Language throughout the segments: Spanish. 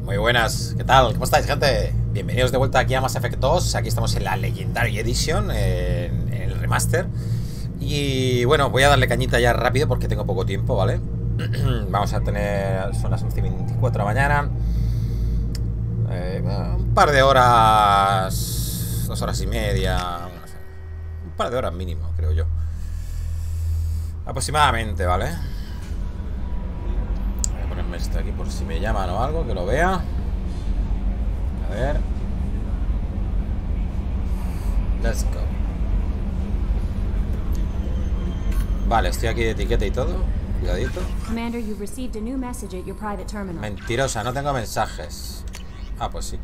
Muy buenas, ¿qué tal? ¿Cómo estáis, gente? Bienvenidos de vuelta aquí a Mass Effect 2. Aquí estamos en la Legendary Edition, en el remaster. Y bueno, voy a darle cañita ya rápido porque tengo poco tiempo, ¿vale? Vamos a tener... son las 11:24 de la mañana. Un par de horas... 2 horas y media... no sé, un par de horas mínimo, creo yo. Aproximadamente, ¿vale? Voy a ponerme esto aquí por si me llaman o algo, que lo vea. A ver. Let's go. Vale, estoy aquí de etiqueta y todo. Cuidadito. Mentirosa, no tengo mensajes. Ah, pues sí.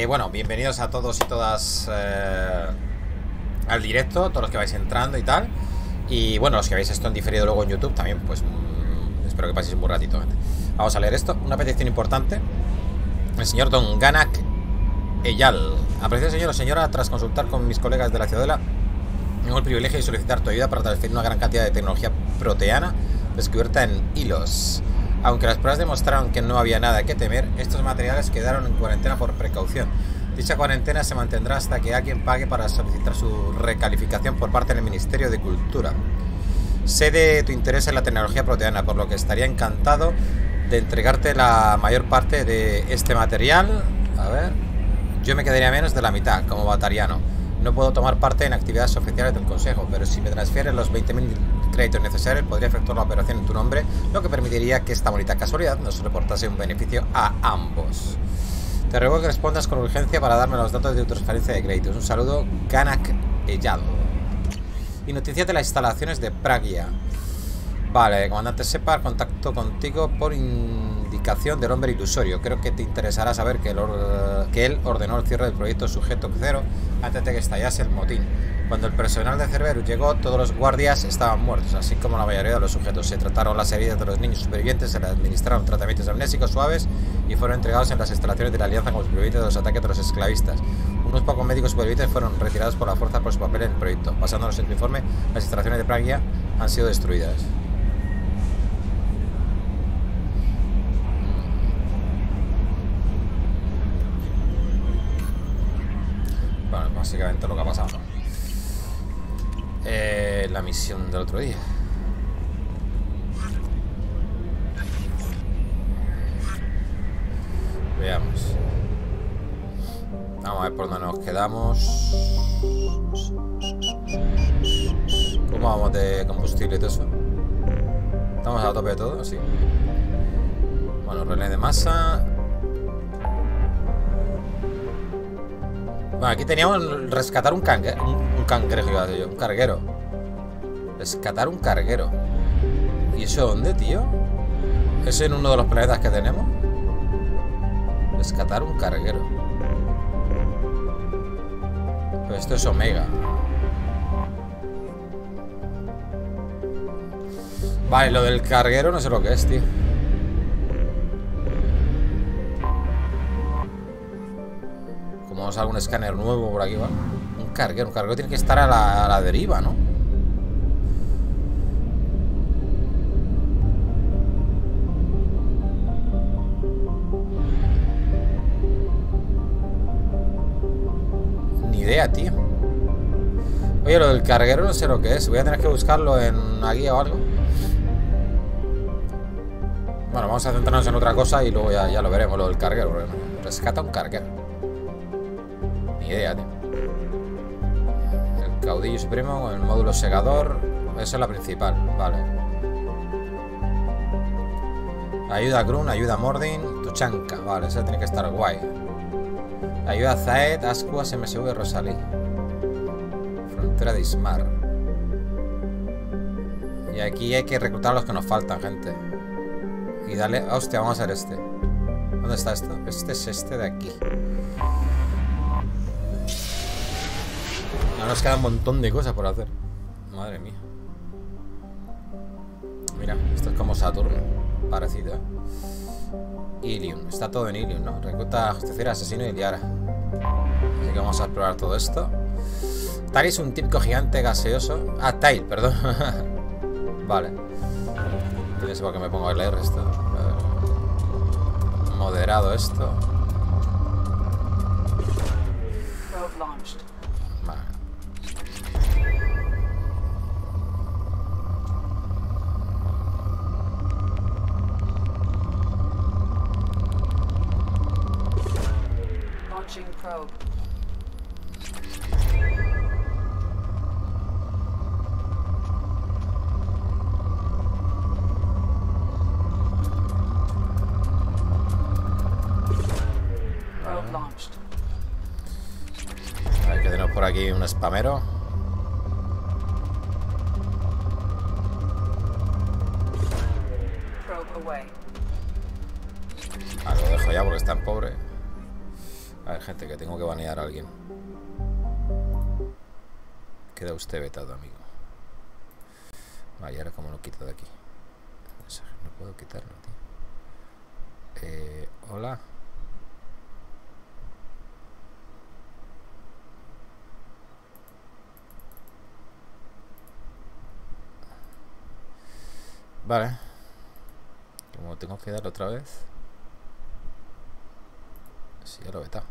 Bueno, bienvenidos a todos y todas al directo, todos los que vais entrando y tal. Y bueno, los que veis esto en diferido luego en YouTube también, pues espero que paséis un buen ratito. Vamos a leer esto. Una petición importante. El señor Don Ganak Eyal. Apreciado señor o señora, tras consultar con mis colegas de la Ciudadela, tengo el privilegio de solicitar tu ayuda para transferir una gran cantidad de tecnología proteana descubierta en hilos. Aunque las pruebas demostraron que no había nada que temer, estos materiales quedaron en cuarentena por precaución. Dicha cuarentena se mantendrá hasta que alguien pague para solicitar su recalificación por parte del Ministerio de Cultura. Sé de tu interés en la tecnología proteana, por lo que estaría encantado de entregarte la mayor parte de este material. A ver, yo me quedaría menos de la mitad como batariano. No puedo tomar parte en actividades oficiales del Consejo, pero si me transfieres los 20.000 créditos necesarios, podría efectuar la operación en tu nombre, lo que permitiría que esta bonita casualidad nos reportase un beneficio a ambos. Te ruego que respondas con urgencia para darme los datos de tu transferencia de créditos. Un saludo, Ganak Eyal. Y noticias de las instalaciones de Pragia. Vale, comandante Shepard, contacto contigo por indicación del hombre ilusorio. Creo que te interesará saber que él ordenó el cierre del proyecto Sujeto Cero antes de que estallase el motín. Cuando el personal de Cerberus llegó, todos los guardias estaban muertos, así como la mayoría de los sujetos. Se trataron las heridas de los niños supervivientes, se les administraron tratamientos amnésicos suaves y fueron entregados en las instalaciones de la Alianza como supervivientes de los ataques de los esclavistas. Unos pocos médicos supervivientes fueron retirados por la fuerza por su papel en el proyecto. Basándonos en tu informe, las instalaciones de Pragia han sido destruidas. Bueno, básicamente lo que ha pasado. La misión del otro día. Veamos. Vamos a ver por dónde nos quedamos. ¿Cómo vamos de combustible y todo eso? ¿Estamos a tope de todo? Sí. Bueno, relé de masa. Bueno, aquí teníamos rescatar un cangrejo, iba a decir yo, un carguero. Rescatar un carguero. ¿Y eso dónde, tío? ¿Es en uno de los planetas que tenemos? Rescatar un carguero. Pero esto es Omega. Vale, lo del carguero no sé lo que es, tío. Como vamos a algún escáner nuevo por aquí, ¿vale? Un carguero tiene que estar a la deriva, ¿no? Ni idea, tío. Oye, lo del carguero no sé lo que es. Voy a tener que buscarlo en una guía o algo. Bueno, vamos a centrarnos en otra cosa y luego ya lo veremos, lo del carguero. Rescata un carguero. Ni idea, tío. El caudillo supremo con el módulo segador. Esa es la principal, vale. Ayuda a Grun, ayuda a Mordin, Tuchanka, vale, esa tiene que estar guay. Ayuda a Zaed, Ascuas, MSV, Rosalí. Frontera de Ismar. Y aquí hay que reclutar a los que nos faltan, gente. Y dale, hostia, vamos a hacer este. ¿Dónde está esto? Este es este de aquí. Ahora nos queda un montón de cosas por hacer. Madre mía. Mira, esto es como Saturno. Parecido, ¿eh? Ilium. Está todo en Ilium, ¿no? Recluta, justiciero, asesino y liara. Así que vamos a explorar todo esto. Tail es un típico gigante gaseoso. Ah, Tail, perdón. Vale. No sé por qué me pongo a leer esto. Moderar. liberado esto. Vale. Launching probe. Probe launched. A ver, que tenemos por aquí un spamero. Probe away. Ah, lo dejo ya porque es tan pobre. A ver, gente, que tengo que banear a alguien. Queda usted vetado, amigo. Vale, ¿y ahora cómo lo quito de aquí? No puedo quitarlo, tío. Hola. Vale. Como tengo que dar otra vez. Sí, ya lo he vetado.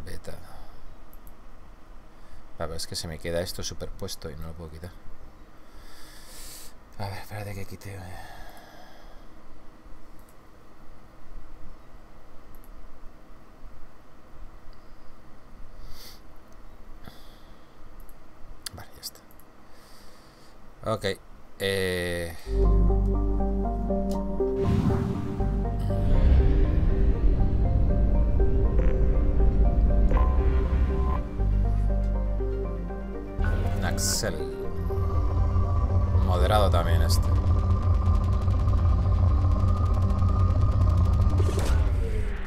Beta. A ver, es que se me queda esto superpuesto y no lo puedo quitar. A ver, espérate que quite. Vale, ya está. Ok. Axel. Moderado también este.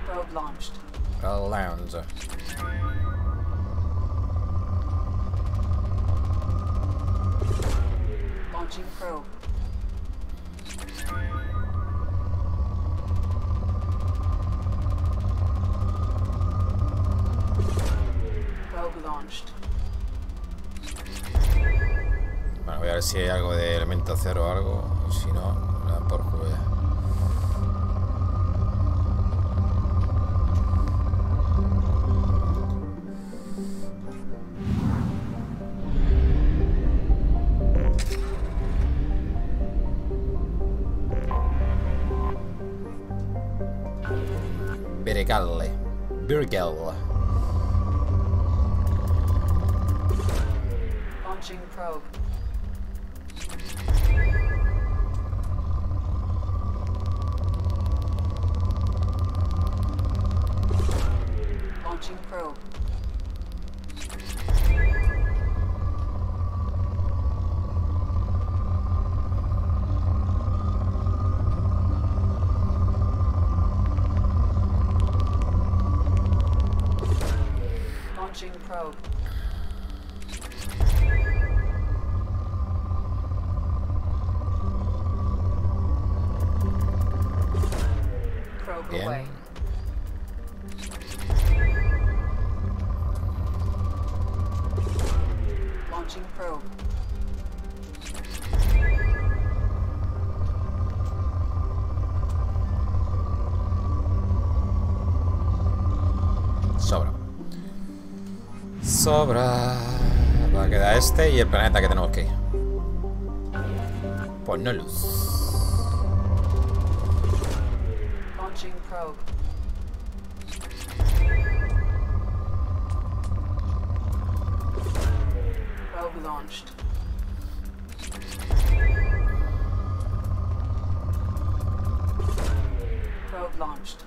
Probe launched. Lounge. Launching probe. Probe launched. Bueno, voy a ver si hay algo de elemento cero o algo. Si no, me dan por culo ya. Virgil. Launching probe. Launching probe. Launching probe. Probe Bien. away. Launching probe. Sobra. Sobra. Va a quedar este y el planeta que tenemos que ir. Pues no luz. Launching probe. Probe launched. Probe launched.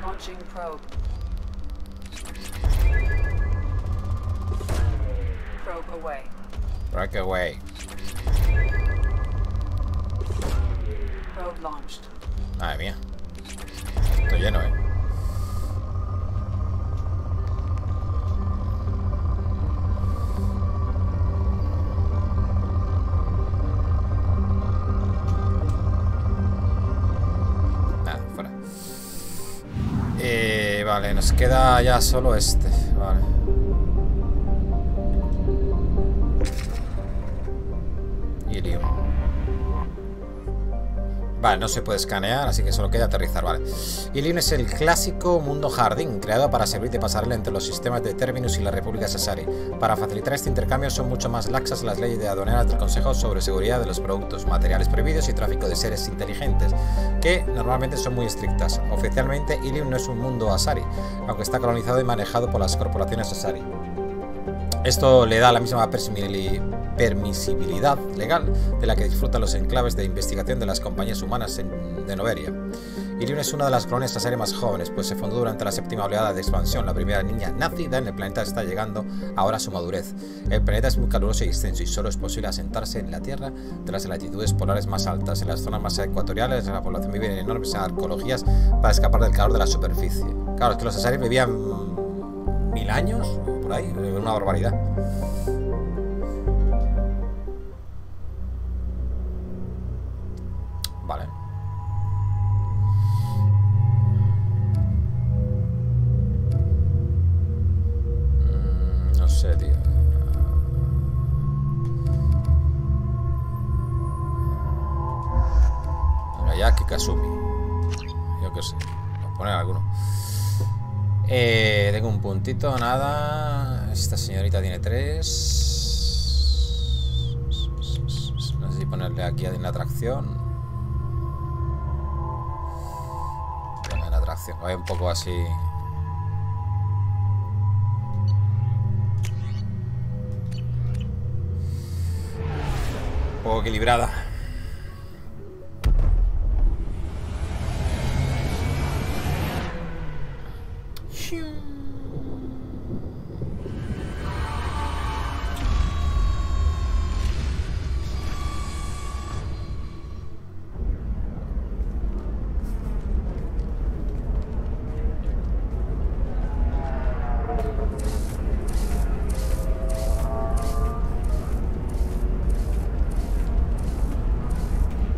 Launching probe. Probe away. Break away. Probe launched. Madre mía. Estoy lleno, Nada, fuera. Vale. Vale, nos queda ya solo este. Vale. Ilium. Vale, no se puede escanear, así que solo queda aterrizar, vale. Ilium es el clásico mundo jardín, creado para servir de pasarela entre los sistemas de Terminus y la República Sasari. Para facilitar este intercambio son mucho más laxas las leyes de aduaneras del Consejo sobre seguridad de los productos, materiales prohibidos y tráfico de seres inteligentes, que normalmente son muy estrictas. Oficialmente, Ilium no es un mundo Asari, aunque está colonizado y manejado por las corporaciones Asari. Esto le da la misma permisibilidad legal de la que disfrutan los enclaves de investigación de las compañías humanas de Noveria. Ilium es una de las colonias Asari más jóvenes, pues se fundó durante la séptima oleada de expansión. La primera niña nacida en el planeta está llegando ahora a su madurez. El planeta es muy caluroso y extenso y solo es posible asentarse en la Tierra de las latitudes polares más altas. En las zonas más ecuatoriales la población vive en enormes arqueologías para escapar del calor de la superficie. Claro, es que los Asari vivían 1000 años, por ahí, una barbaridad. Vale. No sé, tío. Hayaki Kasumi. Yo qué sé. Voy a poner alguno. Tengo un puntito, nada. Esta señorita tiene 3. No sé si ponerle aquí en la atracción. Bueno, en la atracción, voy un poco así. Un poco equilibrada.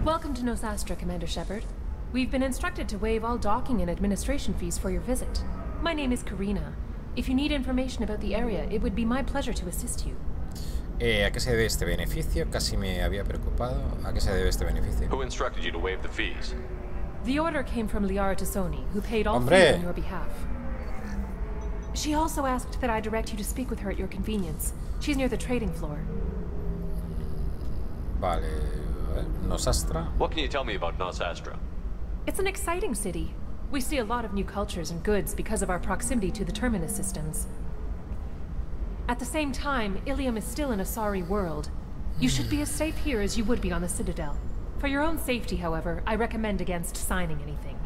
Welcome to Nosastra, Commander Shepard. We've been instructed to waive all docking and administration fees for your visit. My name is Karina. If you need information about the area, it would be my pleasure to assist you. ¿A qué se debe este beneficio? Casi me había preocupado. ¿A qué se debe este beneficio? Who instructed you to waive the fees? The order came from Liara Tassoni, who paid all fees on your behalf. She also asked that I direct you to speak with her at your convenience. She's near the trading floor. Vale. Nosastra. What can you tell me about Nosastra? It's an exciting city. We see a lot of new cultures and goods because of our proximity to the Terminus systems. At the same time, Ilium is still an Asari world. You should be as safe here as you would be on the Citadel. For your own safety, however, I recommend against signing anything.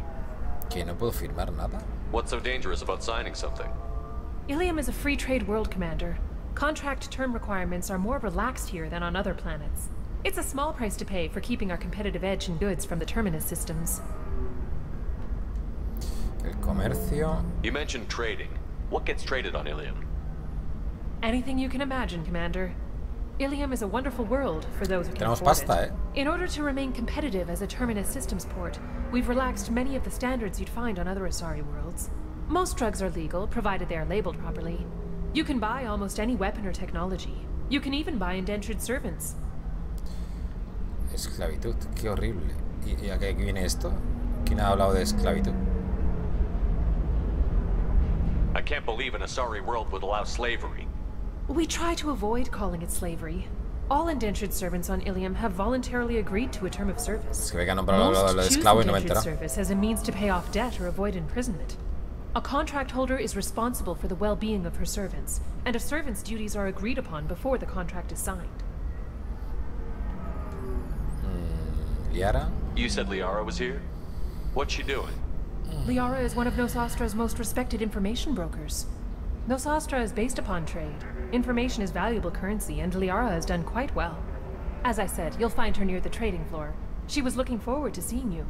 ¿Que no puedo firmar nada? What's so dangerous about signing something? Ilium is a free trade world, Commander. Contract term requirements are more relaxed here than on other planets. It's a small price to pay for keeping our competitive edge in goods from the Terminus systems. El comercio. You mentioned trading. What gets traded on Ilium? Anything you can imagine, Commander. Ilium is a wonderful world for those who can Tenemos afford pasta, it. In order to remain competitive as a Terminus systems port, we've relaxed many of the standards you'd find on other Asari worlds. Most drugs are legal, provided they are labeled properly. You can buy almost any weapon or technology. You can even buy indentured servants. Esclavitud, qué horrible. ¿Y a qué viene esto? ¿Quién ha hablado de esclavitud? I can't believe an Asari world would allow slavery. We try to avoid calling it slavery. All indentured servants on Ilium have voluntarily agreed to a term of service. Es que venga a nombrar lo de Most choose esclavo y no me indentured entera. service as a means to pay off debt or avoid imprisonment. A contract holder is responsible for the well-being of her servants, and a servant's duties are agreed upon before the contract is signed. Liara. You said Liara was here? What's she doing? Liara is one of Nosastra's most respected information brokers. Nosastra is based upon trade. Information is valuable currency, and Liara has done quite well. As I said, you'll find her near the trading floor. She was looking forward to seeing you.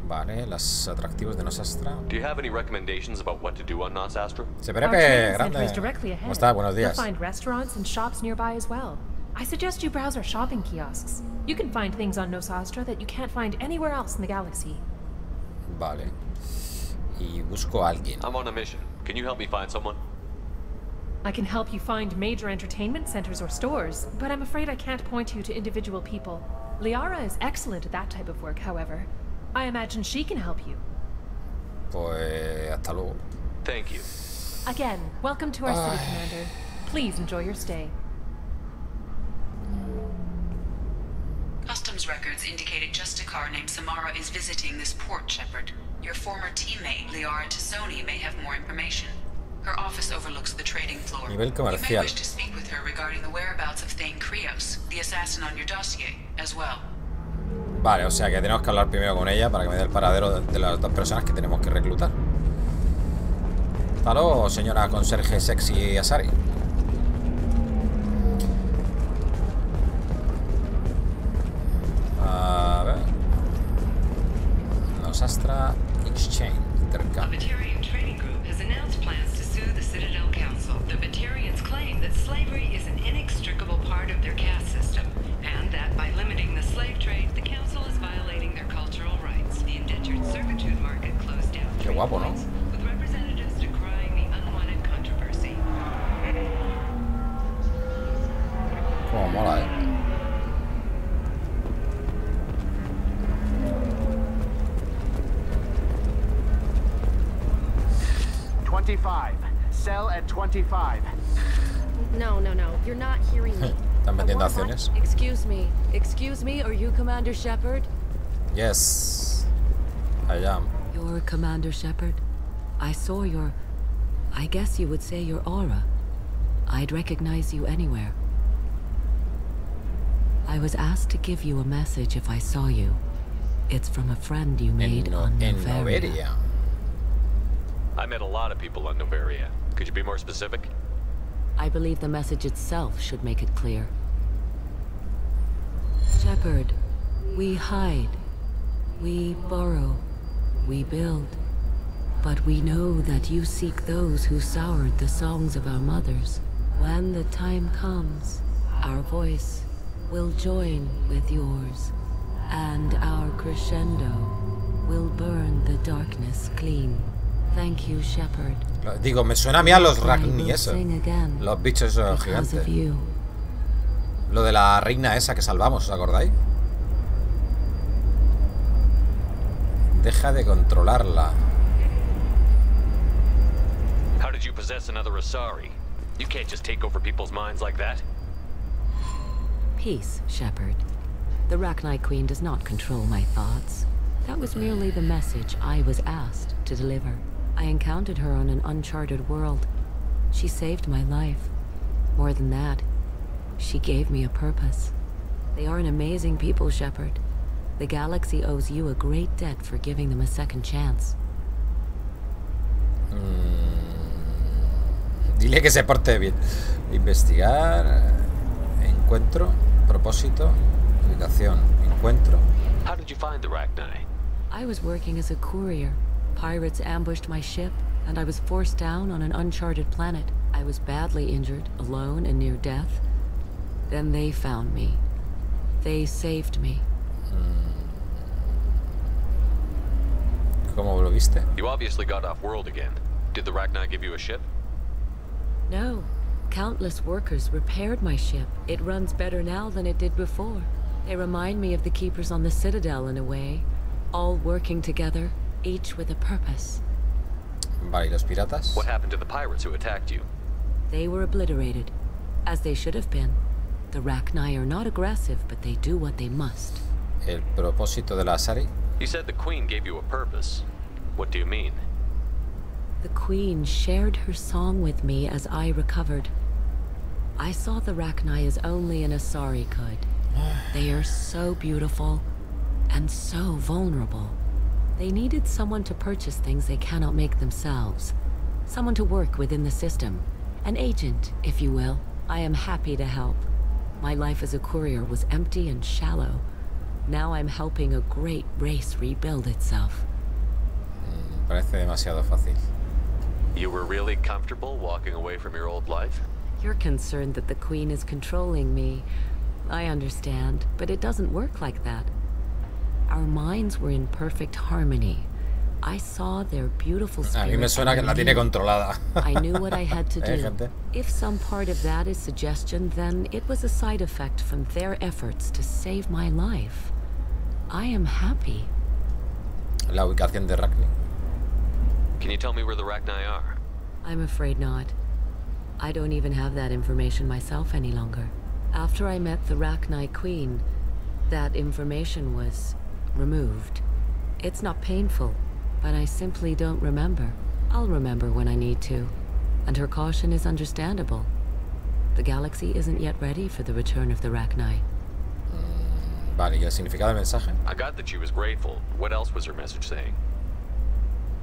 Vale, los atractivos de Nosastra. Do you have any recommendations about what to do on Nosastra? Se Our Pepe, training center grande. is directly ahead. ¿Cómo está? Buenos You'll días. find restaurants and shops nearby as well. I suggest you browse our shopping kiosks. You can find things on Nosastra that you can't find anywhere else in the galaxy. Vale. Y busco a alguien. I'm on a mission. Can you help me find someone? I can help you find major entertainment centers or stores, but I'm afraid I can't point you to individual people. Liara is excellent at that type of work, however. I imagine she can help you. Pues hasta luego. Thank you. Again, welcome to our city, Commander. Please enjoy your stay. Customs records indicated just a car named Samara is visiting this port, Shepard. Your former teammate, Liara Tassoni, may have more information. Her office overlooks the trading floor. Nivel You comercial. may wish to speak with her regarding the whereabouts of Thane Krios, the assassin on your dossier, as well. Vale, o sea que tenemos que hablar primero con ella para que me dé el paradero de las dos personas que tenemos que reclutar. Hasta luego, señora conserje sexy Asari. A ver. Nostra Exchange. The Intercambio. Batarian Trading Group has announced plans to sue the Citadel Council. The Batarians claim that slavery is an inextricable part of their caste system, and that by limiting the slave trade, the Council is violating their cultural rights. The indentured servitude market closed down. Qué guapo, ¿no? With representatives decrying the unwanted controversy. Como mola, eh. 25. Sell at 25. No, you're not hearing me. Están vendiendo acciones. Excuse me, are you Commander Shepard? Yes. I am. You're Commander Shepard? I saw your... I guess you would say your aura. I'd recognize you anywhere. I was asked to give you a message if I saw you. It's from a friend you made on Noveria. I met a lot of people on Noveria. Could you be more specific? I believe the message itself should make it clear. Shepard, we hide. We borrow. We build. But we know that you seek those who soured the songs of our mothers. When the time comes, our voice will join with yours, and our crescendo will burn the darkness clean. Thank you, Shepard. Digo, me suena a mí a los Ragni, I will eso. sing again Los bichos esos because of gigantes. you. Lo de la reina esa que salvamos, ¿os acordáis? Deja de controlarla. How did you possess another Asari? You can't just take over people's minds like that. Peace, Shepard. The Rachni Queen does not control my thoughts. That was merely the message I was asked to deliver. I encountered her on an uncharted world. She saved my life. More than that, she gave me a purpose. They are an amazing people, Shepard. The galaxy owes you a great debt for giving them a second chance. Dile que se porte bien. Investigar. Encuentro. Propósito. Ubicación. Encuentro. How did you find the Rachni? I was working as a courier. Pirates ambushed my ship, and I was forced down on an uncharted planet. I was badly injured, alone and near death. Then they found me. They saved me. ¿Cómo lo viste? You obviously got off world again. Did the Rachni give you a ship? No. Countless workers repaired my ship. It runs better now than it did before. They remind me of the Keepers on the Citadel in a way. All working together, each with a purpose. Vale, ¿y los piratas? What happened to the pirates who attacked you? They were obliterated, as they should have been. The Rachni are not aggressive, but they do what they must. El propósito de la Asari. You said the Queen gave you a purpose. What do you mean? The Queen shared her song with me as I recovered. I saw the Rachni as only an Asari could. They are so beautiful and so vulnerable. They needed someone to purchase things they cannot make themselves. Someone to work within the system. An agent, if you will. I am happy to help. My life as a courier was empty and shallow. Now I'm helping a great race rebuild itself. Parece demasiado fácil. You were really comfortable walking away from your old life? You're concerned that the Queen is controlling me. I understand, but it doesn't work like that. Our minds were in perfect harmony. I saw their beautiful A mí me spirits suena que la tiene underneath. controlada. I knew what I had to do. Gente. If some part of that is suggestion, then it was a side effect from their efforts to save my life. I am happy. La ubicación de Rachni. Can you tell me where the Rachni are? I'm afraid not. I don't even have that information myself any longer. After I met the Rachni Queen, that information was removed. It's not painful, but I simply don't remember. I'll remember when I need to. And her caution is understandable. The galaxy isn't yet ready for the return of the Rachni. Vale, ¿y el significado del mensaje? I got that she was grateful. What else was her message saying?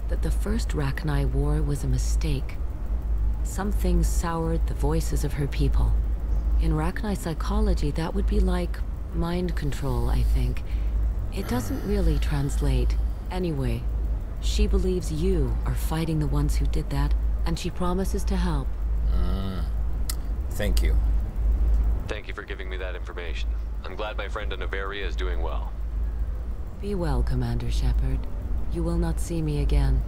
That the first Rachni war was a mistake. Some things soured the voices of her people. In Rachni psychology, that would be like mind control, I think. It doesn't really translate. Anyway, she believes you are fighting the ones who did that, and she promises to help. Thank you. Thank you for giving me that information. I'm glad my friend in Averia is doing well. Be well, Commander Shepard. You will not see me again.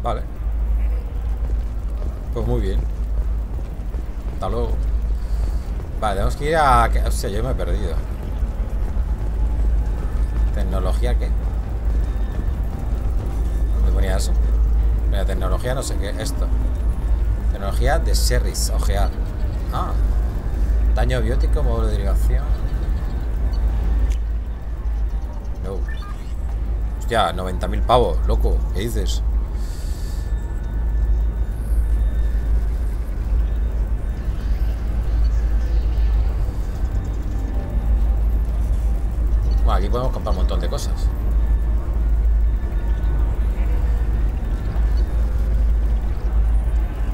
Vale. Pues muy bien. Hasta luego. Vale, tenemos que ir a... Hostia, yo me he perdido. ¿Tecnología qué? ¿Dónde ponía eso? Mira, tecnología no sé qué. Esto. Tecnología de Serris. Ojear. Ah. Daño biótico, módulo de derivación. No. Hostia, 90.000 pavos, loco. ¿Qué dices? Bueno, aquí podemos comprar un montón de cosas.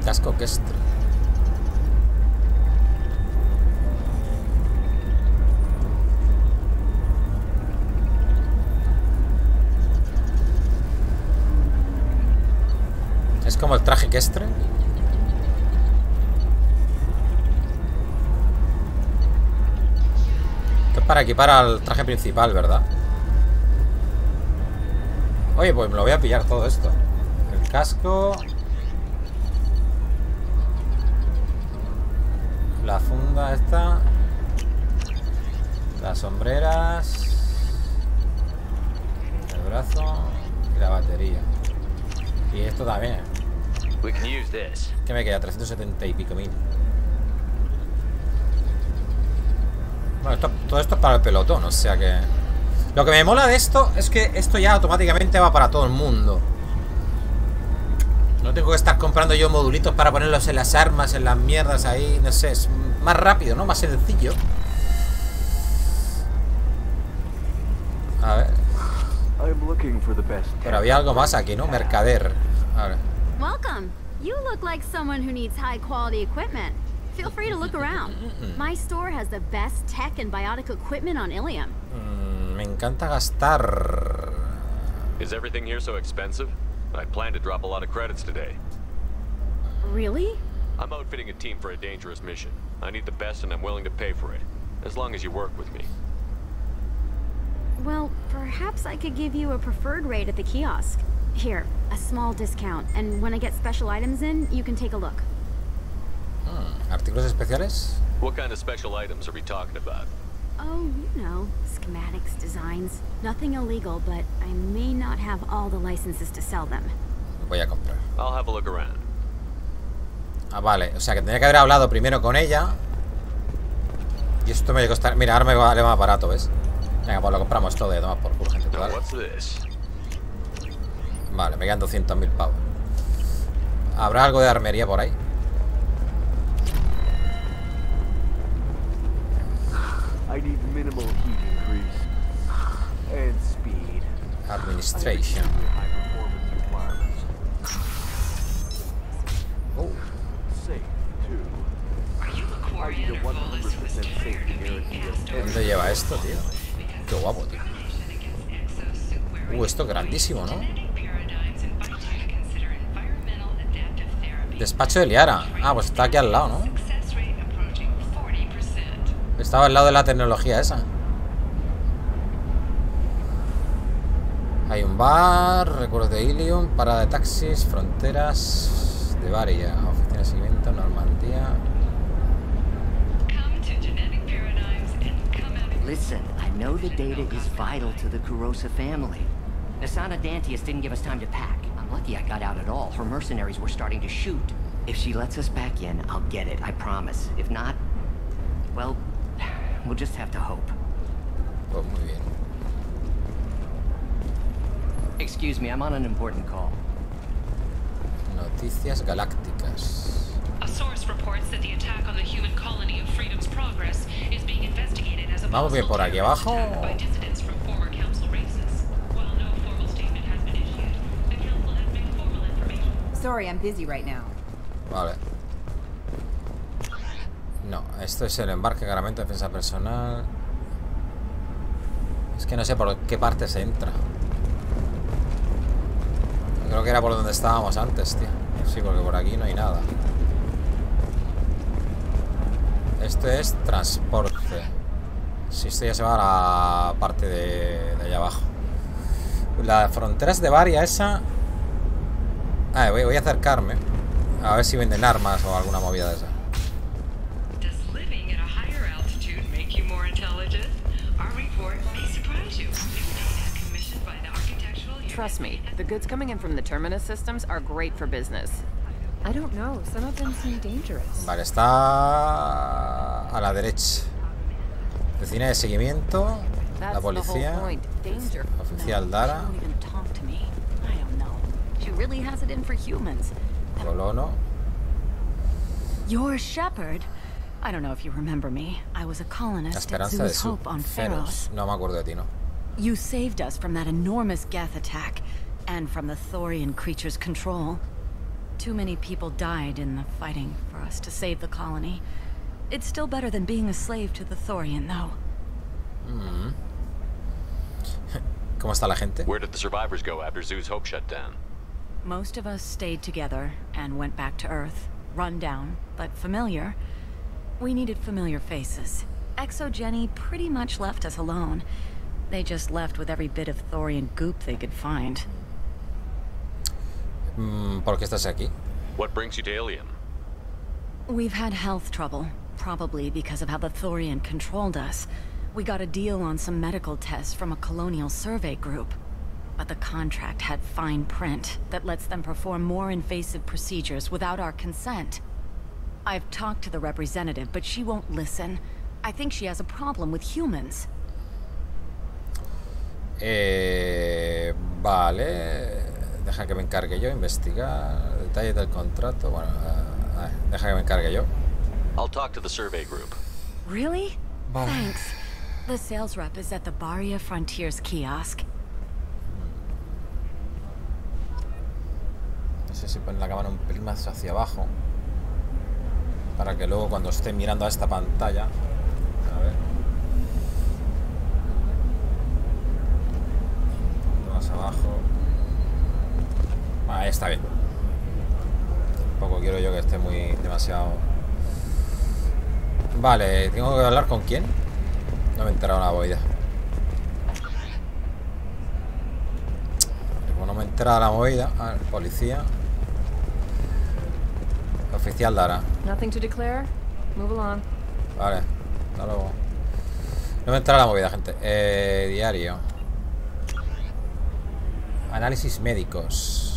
Casco Kestre. Es como el traje Kestre. Esto es para equipar al traje principal, ¿verdad? Oye, pues me lo voy a pillar todo esto. El casco. La funda esta. Las sombreras. El brazo. Y la batería. Y esto también. We can use this. ¿Qué me queda? 370 y pico mil. Bueno, todo esto es para el pelotón, o sea que... Lo que me mola de esto es que esto ya automáticamente va para todo el mundo. No tengo que estar comprando yo modulitos para ponerlos en las armas, en las mierdas ahí, no sé, es más rápido, ¿no? Más sencillo. A ver. Pero había algo más aquí, ¿no? Mercader. A ver. Welcome. You look like someone who needs high quality equipment. Feel free to look around. My store has the best tech and biotic equipment on Ilium. Me encanta gastar. Is everything here so expensive? I plan to drop a lot of credits today. Really? I'm outfitting a team for a dangerous mission. I need the best and I'm willing to pay for it. As long as you work with me. Well, perhaps I could give you a preferred rate at the kiosk. Here, a small discount, and when I get special items in, you can take a look. ¿Artículos especiales? What kind of special items are we talking about? Oh, you know, schematics, designs. Nothing illegal, but I may not have all the licenses to sell them. Voy a comprar. I'll have a look around. Ah, vale. O sea, que tendría que haber hablado primero con ella. Y esto me va a costar... Mira, ahora me vale más barato, ¿ves? Venga, pues lo compramos todo y tomar por culo, gente. ¿Vale? Vale, me quedan 200.000 pavos. ¿Habrá algo de armería por ahí? Administration. ¿Dónde lleva esto, tío? Qué guapo, tío. Esto es grandísimo, ¿no? Despacho de Liara. Ah, pues está aquí al lado, ¿no? Estaba al lado de la tecnología esa. Hay un bar, recuerdos de Ilium, parada de taxis, fronteras de Varia, oficina de seguimiento, Normandía. Listen, I know the data is vital to the Kurosa family. Asana Dantius didn't give us time to pack. I'm lucky I got out at all. Her mercenaries were starting to shoot. If she lets us back in, I'll get it, I promise. If not, well, we'll just have to hope. Pues muy bien. Excuse me, I'm on an important call. Noticias galácticas. A source reports that the attack on the human colony of Freedom's Progress is being investigated as a Vamos bien por aquí abajo. by dissidents from former council races. While no formal statement has been issued, the council has made formal information. Sorry, I'm busy right now. Vale. No, esto es el embarque, cargamento, defensa personal. Es que no sé por qué parte se entra. Creo que era por donde estábamos antes, tío. Sí, porque por aquí no hay nada. Esto es transporte. Sí, esto ya se va a la parte de allá abajo. Las fronteras de Varia esa... Ah, voy a acercarme. A ver si venden armas o alguna movida de esa. Trust me, the goods coming in from the terminus systems are great for business. I don't know, some of them seem dangerous. Vale, está a la derecha. Oficina de seguimiento, la policía, oficial Dara, colono. You're Shepard. I don't know if you remember me. I was a colonist La at esperanza de Zoo's Hope on Feros. Pharos. No me acuerdo de ti, ¿no? You saved us from that enormous Geth attack, and from the Thorian creature's control. Too many people died in the fighting for us to save the colony. It's still better than being a slave to the Thorian, though. ¿Cómo está la gente? Where did the survivors go after Zoo's Hope shut down? Most of us stayed together and went back to Earth. Run down, but familiar. We needed familiar faces. Exogeny pretty much left us alone. They just left with every bit of Thorian goop they could find. ¿Por qué estás aquí? What brings you to Ilium? We've had health trouble, probably because of how the Thorian controlled us. We got a deal on some medical tests from a colonial survey group. But the contract had fine print that lets them perform more invasive procedures without our consent. I've talked to the representative, but she won't listen. I think she has a problem with humans. Vale. Deja que me encargue yo, investigar detalles del contrato. Bueno, deja que me encargue yo. I'll talk to the survey group. Really? Vale. Thanks. The sales rep is at the Baria Frontiers kiosk. No sé si poner la cámara un pelín más hacia abajo para que luego cuando esté mirando a esta pantalla, a ver, más abajo. Ahí está bien. Tampoco quiero yo que esté muy demasiado. Vale, tengo que hablar con quién. No me he enterado de la movida. Como no me he enterado de la movida. A ver, policía. Oficial Dara. Nothing to declare. Move along. Vale, hasta luego. No me he enterado de la movida, gente. Diario. Análisis médicos.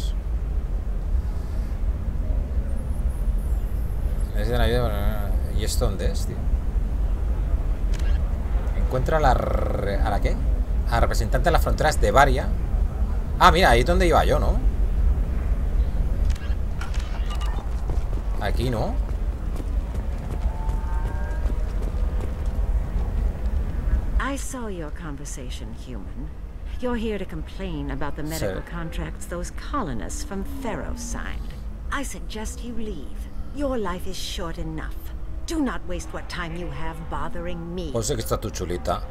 Necesitan ayuda. ¿Y esto dónde es, tío? Encuentra a la qué? A representante de las fronteras de Varia. Ah, mira, ahí es donde iba yo, ¿no? Aquí, ¿no? I saw your conversation, human. You're here to complain about the medical contracts those colonists from Pharos signed. I suggest you leave. Your life is short enough. Do not waste what time you have bothering me. Pues sé que está tu chulita.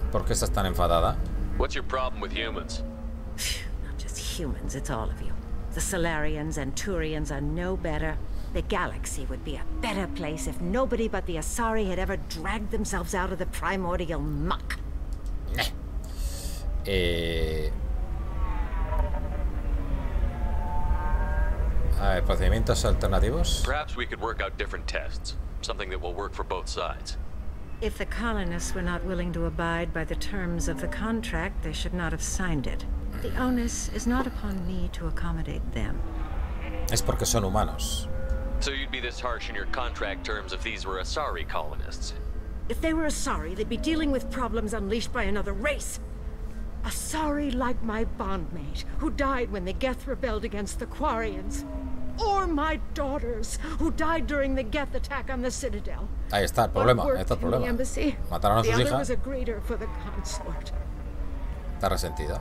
¿Por qué estás tan enfadada? What's your problem with humans? Not just humans, it's all of you. The Solarians and Turians are no better. The galaxy would be a better place if nobody but the Asari had ever dragged themselves out of the primordial muck. A ver, procedimientos alternativos. Perhaps we could work out different tests. Something that will work for both sides. If the colonists were not willing to abide by the terms of the contract, they should not have signed it. The onus is not upon me to accommodate them. Es porque son humanos. So you'd be this harsh in your contract terms if these were Asari colonists? If they were Asari, they'd be dealing with problems unleashed by another race. Asari like my bondmate, who died when the Geth rebelled against the Quarians. Or my daughters, who died during the Geth attack on the Citadel. Ahí está el problema, ahí está el problema. Mataron a sus hijas. Está resentida.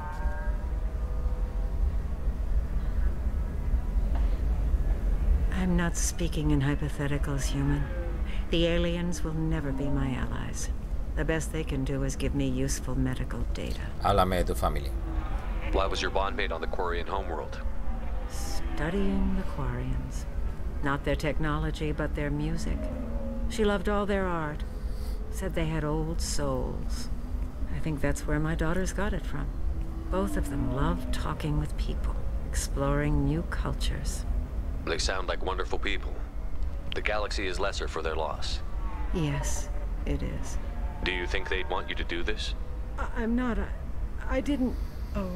I'm not speaking in hypotheticals, human. The aliens will never be my allies. The best they can do is give me useful medical data. Háblame de tu familia. Why was your bondmate on the Quarian homeworld? Studying the Quarians. Not their technology, but their music. She loved all their art. Said they had old souls. I think that's where my daughters got it from. Both of them loved talking with people, exploring new cultures. They sound like wonderful people. The galaxy is lesser for their loss. Yes, it is. Do you think they'd want you to do this? I'm not. I didn't. Oh.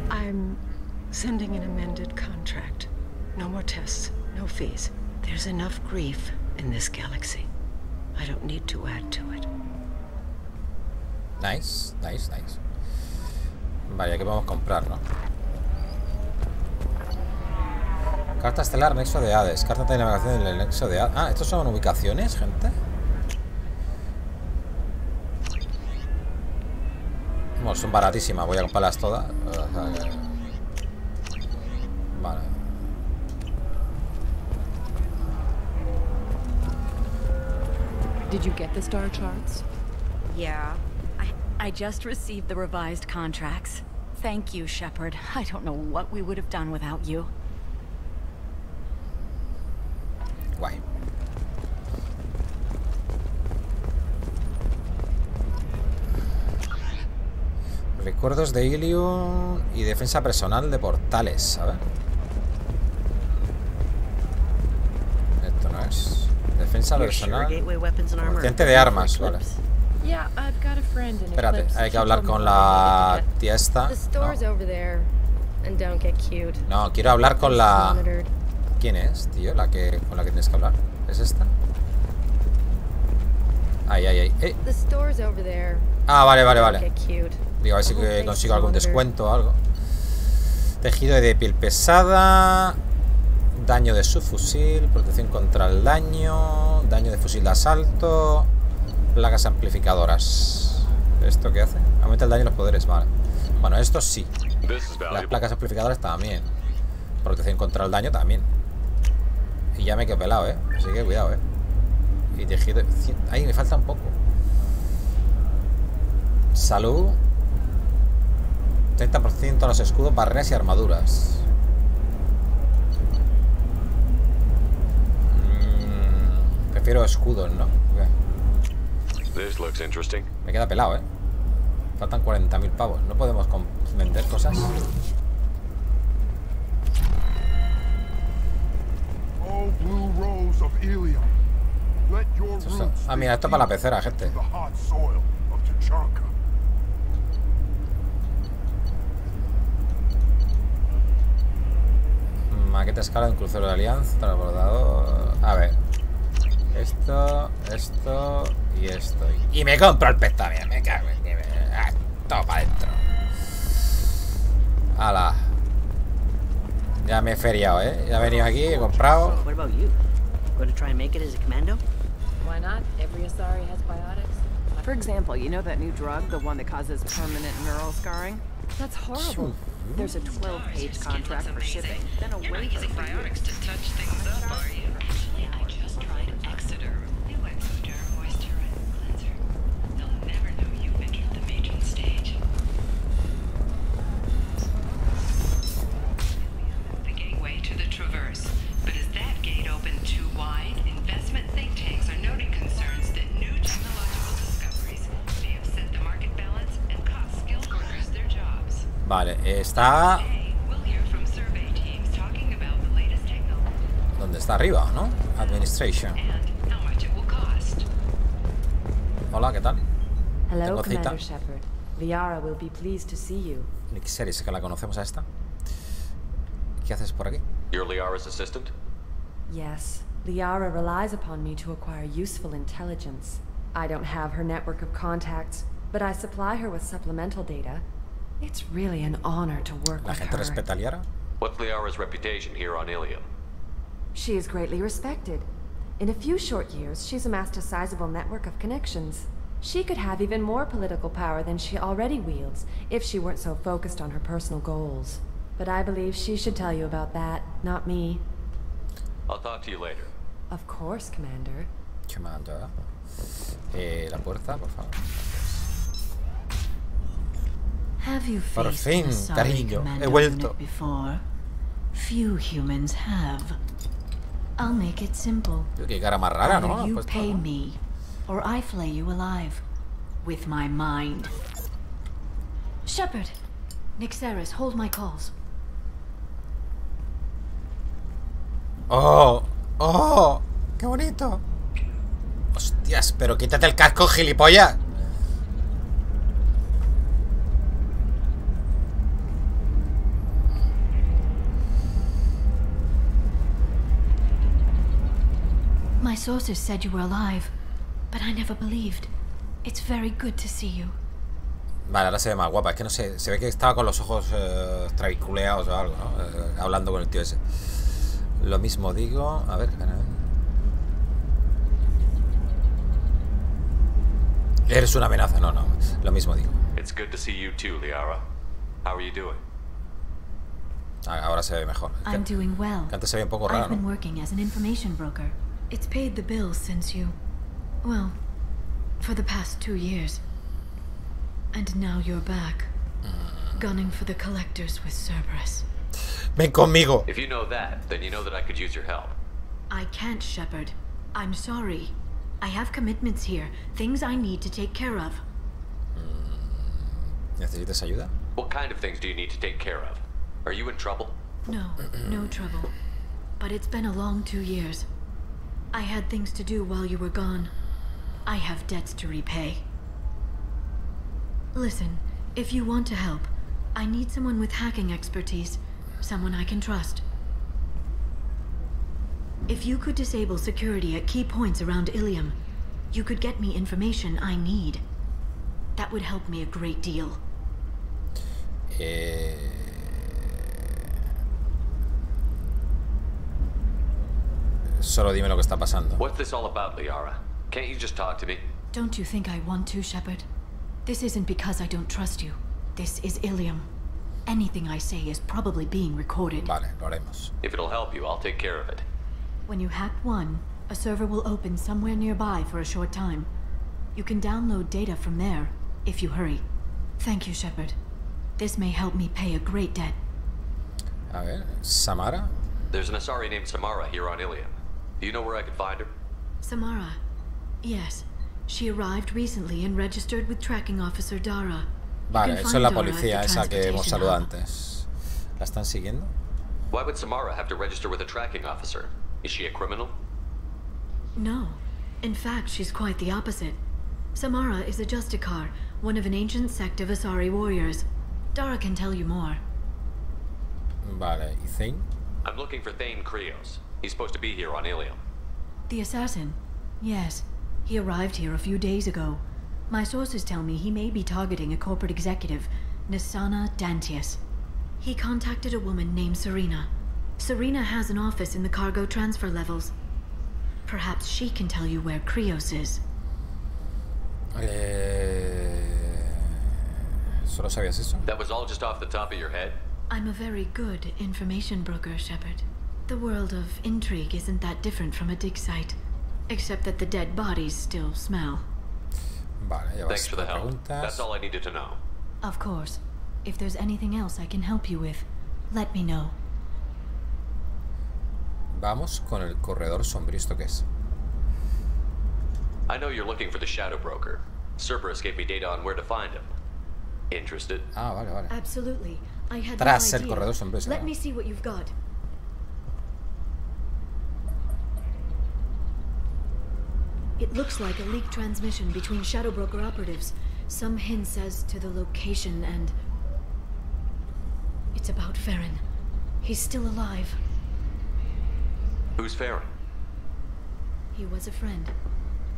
I'm sending an amended contract. No more tests, no fees. There's enough grief in this galaxy. I don't need to add to it. Nice, nice, nice. Vale, ¿qué podemos comprar, no? Carta estelar, nexo de Hades. Carta de navegación del nexo de Hades. Ah, ¿estos son ubicaciones, gente? Bueno, son baratísimas. Voy a comprarlas todas. Vale. Did you get the star charts? Yeah. I just received the revised contracts. Thank you, Shepard. I don't know what we would have done without you. Guay. Recuerdos de Ilium y defensa personal de portales, a ver. Esto no es. Defensa personal. Gente de armas, vale. Espérate, hay que hablar con la tía esta. No, quiero hablar con la... ¿Quién es, tío? Con la que tienes que hablar. ¿Es esta? Ay, ay, ay. Ah, vale, vale, vale. Digo, a ver si consigo algún descuento o algo. Tejido de piel pesada. Daño de subfusil. Protección contra el daño. Daño de fusil de asalto. Placas amplificadoras. ¿Esto qué hace? Aumenta el daño y los poderes, vale. Bueno, esto sí. Las placas amplificadoras también. Protección contra el daño también. Y ya me quedo pelado, así que cuidado, Y tejido... Ahí me falta un poco. Salud. 30% a los escudos, barreras y armaduras. Prefiero escudos, ¿no? Me queda pelado, Faltan 40.000 pavos. No podemos vender cosas. Ah, mira, esto es para la pecera, gente. Maqueta escala de un crucero de alianza, transbordador. A ver. Esto y esto. Y me compro el pez también. Me cago en... Todo para adentro. Ala. Ya me he feriado, Ya he venido aquí, he comprado. Why not? Every Asari has biotics. For example, you know that new drug, the one that causes permanent neural scarring? That's horrible. There's a 12-page contract for shipping, then a waiver for biotics to touch things up, are you? Actually, I just tried Exeter. New Exeter Moisturizer Cleanser. They'll never know you entered the major Vale, está... ¿Dónde está? Arriba, ¿no? Administration. Hola, ¿qué tal? Hello, Commander Shepard. Liara will be pleased to see you. Nixeris, que la conocemos a esta. ¿Qué haces por aquí? You're Liara's assistant? Yes. Liara relies upon me to acquire useful intelligence. I don't have her network of contacts, but I supply her with supplemental data. It's really an honor to work with her. ¿La gente respeta a Liara? What's Liara's reputation here on Ilium? She is greatly respected. In a few short years, she's amassed a sizable network of connections. She could have even more political power than she already wields, if she weren't so focused on her personal goals. But I believe she should tell you about that, not me. I'll talk to you later. Of course, Commander. Commander. La puerta, por favor. Have you Por fin, cariño, he vuelto. Before? Few humans have. I'll make it simple. Qué cara más rara, ¿no? Either you pay me, or I flay you alive. With my mind. Shepard! Nixeris, hold my calls. ¡Oh! ¡Oh! ¡Qué bonito! Hostias, pero quítate el casco, gilipollas. My sources said you were alive, but I never believed. It's very good to see you. Vale, ahora se ve más guapa. Es que no sé, se ve que estaba con los ojos trabiculeados o algo, ¿no? Hablando con el tío ese. Lo mismo digo. A ver, eres una amenaza. No, no. Lo mismo digo. It's good to see you too, Liara. How are you doing? Ahora se ve mejor. I'm doing well. Que antes se ve un poco raro, I've been working as an information broker. It's paid the bills since you... well, for the past 2 years. And now you're back. Gunning for the collectors with Cerberus. Ven conmigo. If you know that, then you know that I could use your help. I can't, Shepard. I'm sorry. I have commitments here. Things I need to take care of. ¿Necesitas ayuda? What kind of things do you need to take care of? Are you in trouble? No, no trouble. But it's been a long 2 years. I had things to do while you were gone. I have debts to repay. Listen, if you want to help, I need someone with hacking expertise. Someone I can trust. If you could disable security at key points around Ilium, you could get me information I need. That would help me a great deal. Solo dime lo que está pasando. What's this all about, Liara? Can't you just talk to me? Don't you think I want to, Shepard? This isn't because I don't trust you. This is Ilium. Anything I say is probably being recorded. Vale, lo haremos. If it'll help you, I'll take care of it. When you hack one, a server will open somewhere nearby for a short time. You can download data from there, if you hurry. Thank you, Shepard. This may help me pay a great debt. A ver, Samara? There's an Asari named Samara here on Ilium. Do you know where I could find her? Samara? Yes. She arrived recently and registered with tracking officer Dara. Vale, eso es la policía esa que hemos saludado antes. ¿La están siguiendo? Why would Samara have to register with a tracking officer? Is she a criminal? No. In fact, she's quite the opposite. Samara is a Justicar, one of an ancient sect of Asari warriors. Dara can tell you more. Vale, ¿y Thane? I'm looking for Thane Krios. He's supposed to be here on Ilium. The assassin? Yes. He arrived here a few days ago. My sources tell me he may be targeting a corporate executive, Nisana Dantius. He contacted a woman named Serena. Serena has an office in the cargo transfer levels. Perhaps she can tell you where Krios is. ¿Solo sabías eso? That was all just off the top of your head? I'm a very good information broker, Shepard. The world of intrigue isn't that different from a dig site. Except that the dead bodies still smell. Vale, ya vas. Thanks for the help. Preguntas. That's all I needed to know. Of course. If there's anything else I can help you with, let me know. Vamos con el corredor sombrío. ¿Esto qué es? I know you're looking for the Shadow Broker. Cerberus gave me data on where to find him. Interested? Ah, vale, vale. Absolutely. I had Tras no el idea. corredor sombrío. Let me see what you've got. It looks like a leaked transmission between Shadow Broker operatives. Some hints as to the location and... It's about Farron. He's still alive. Who's Farron? He was a friend.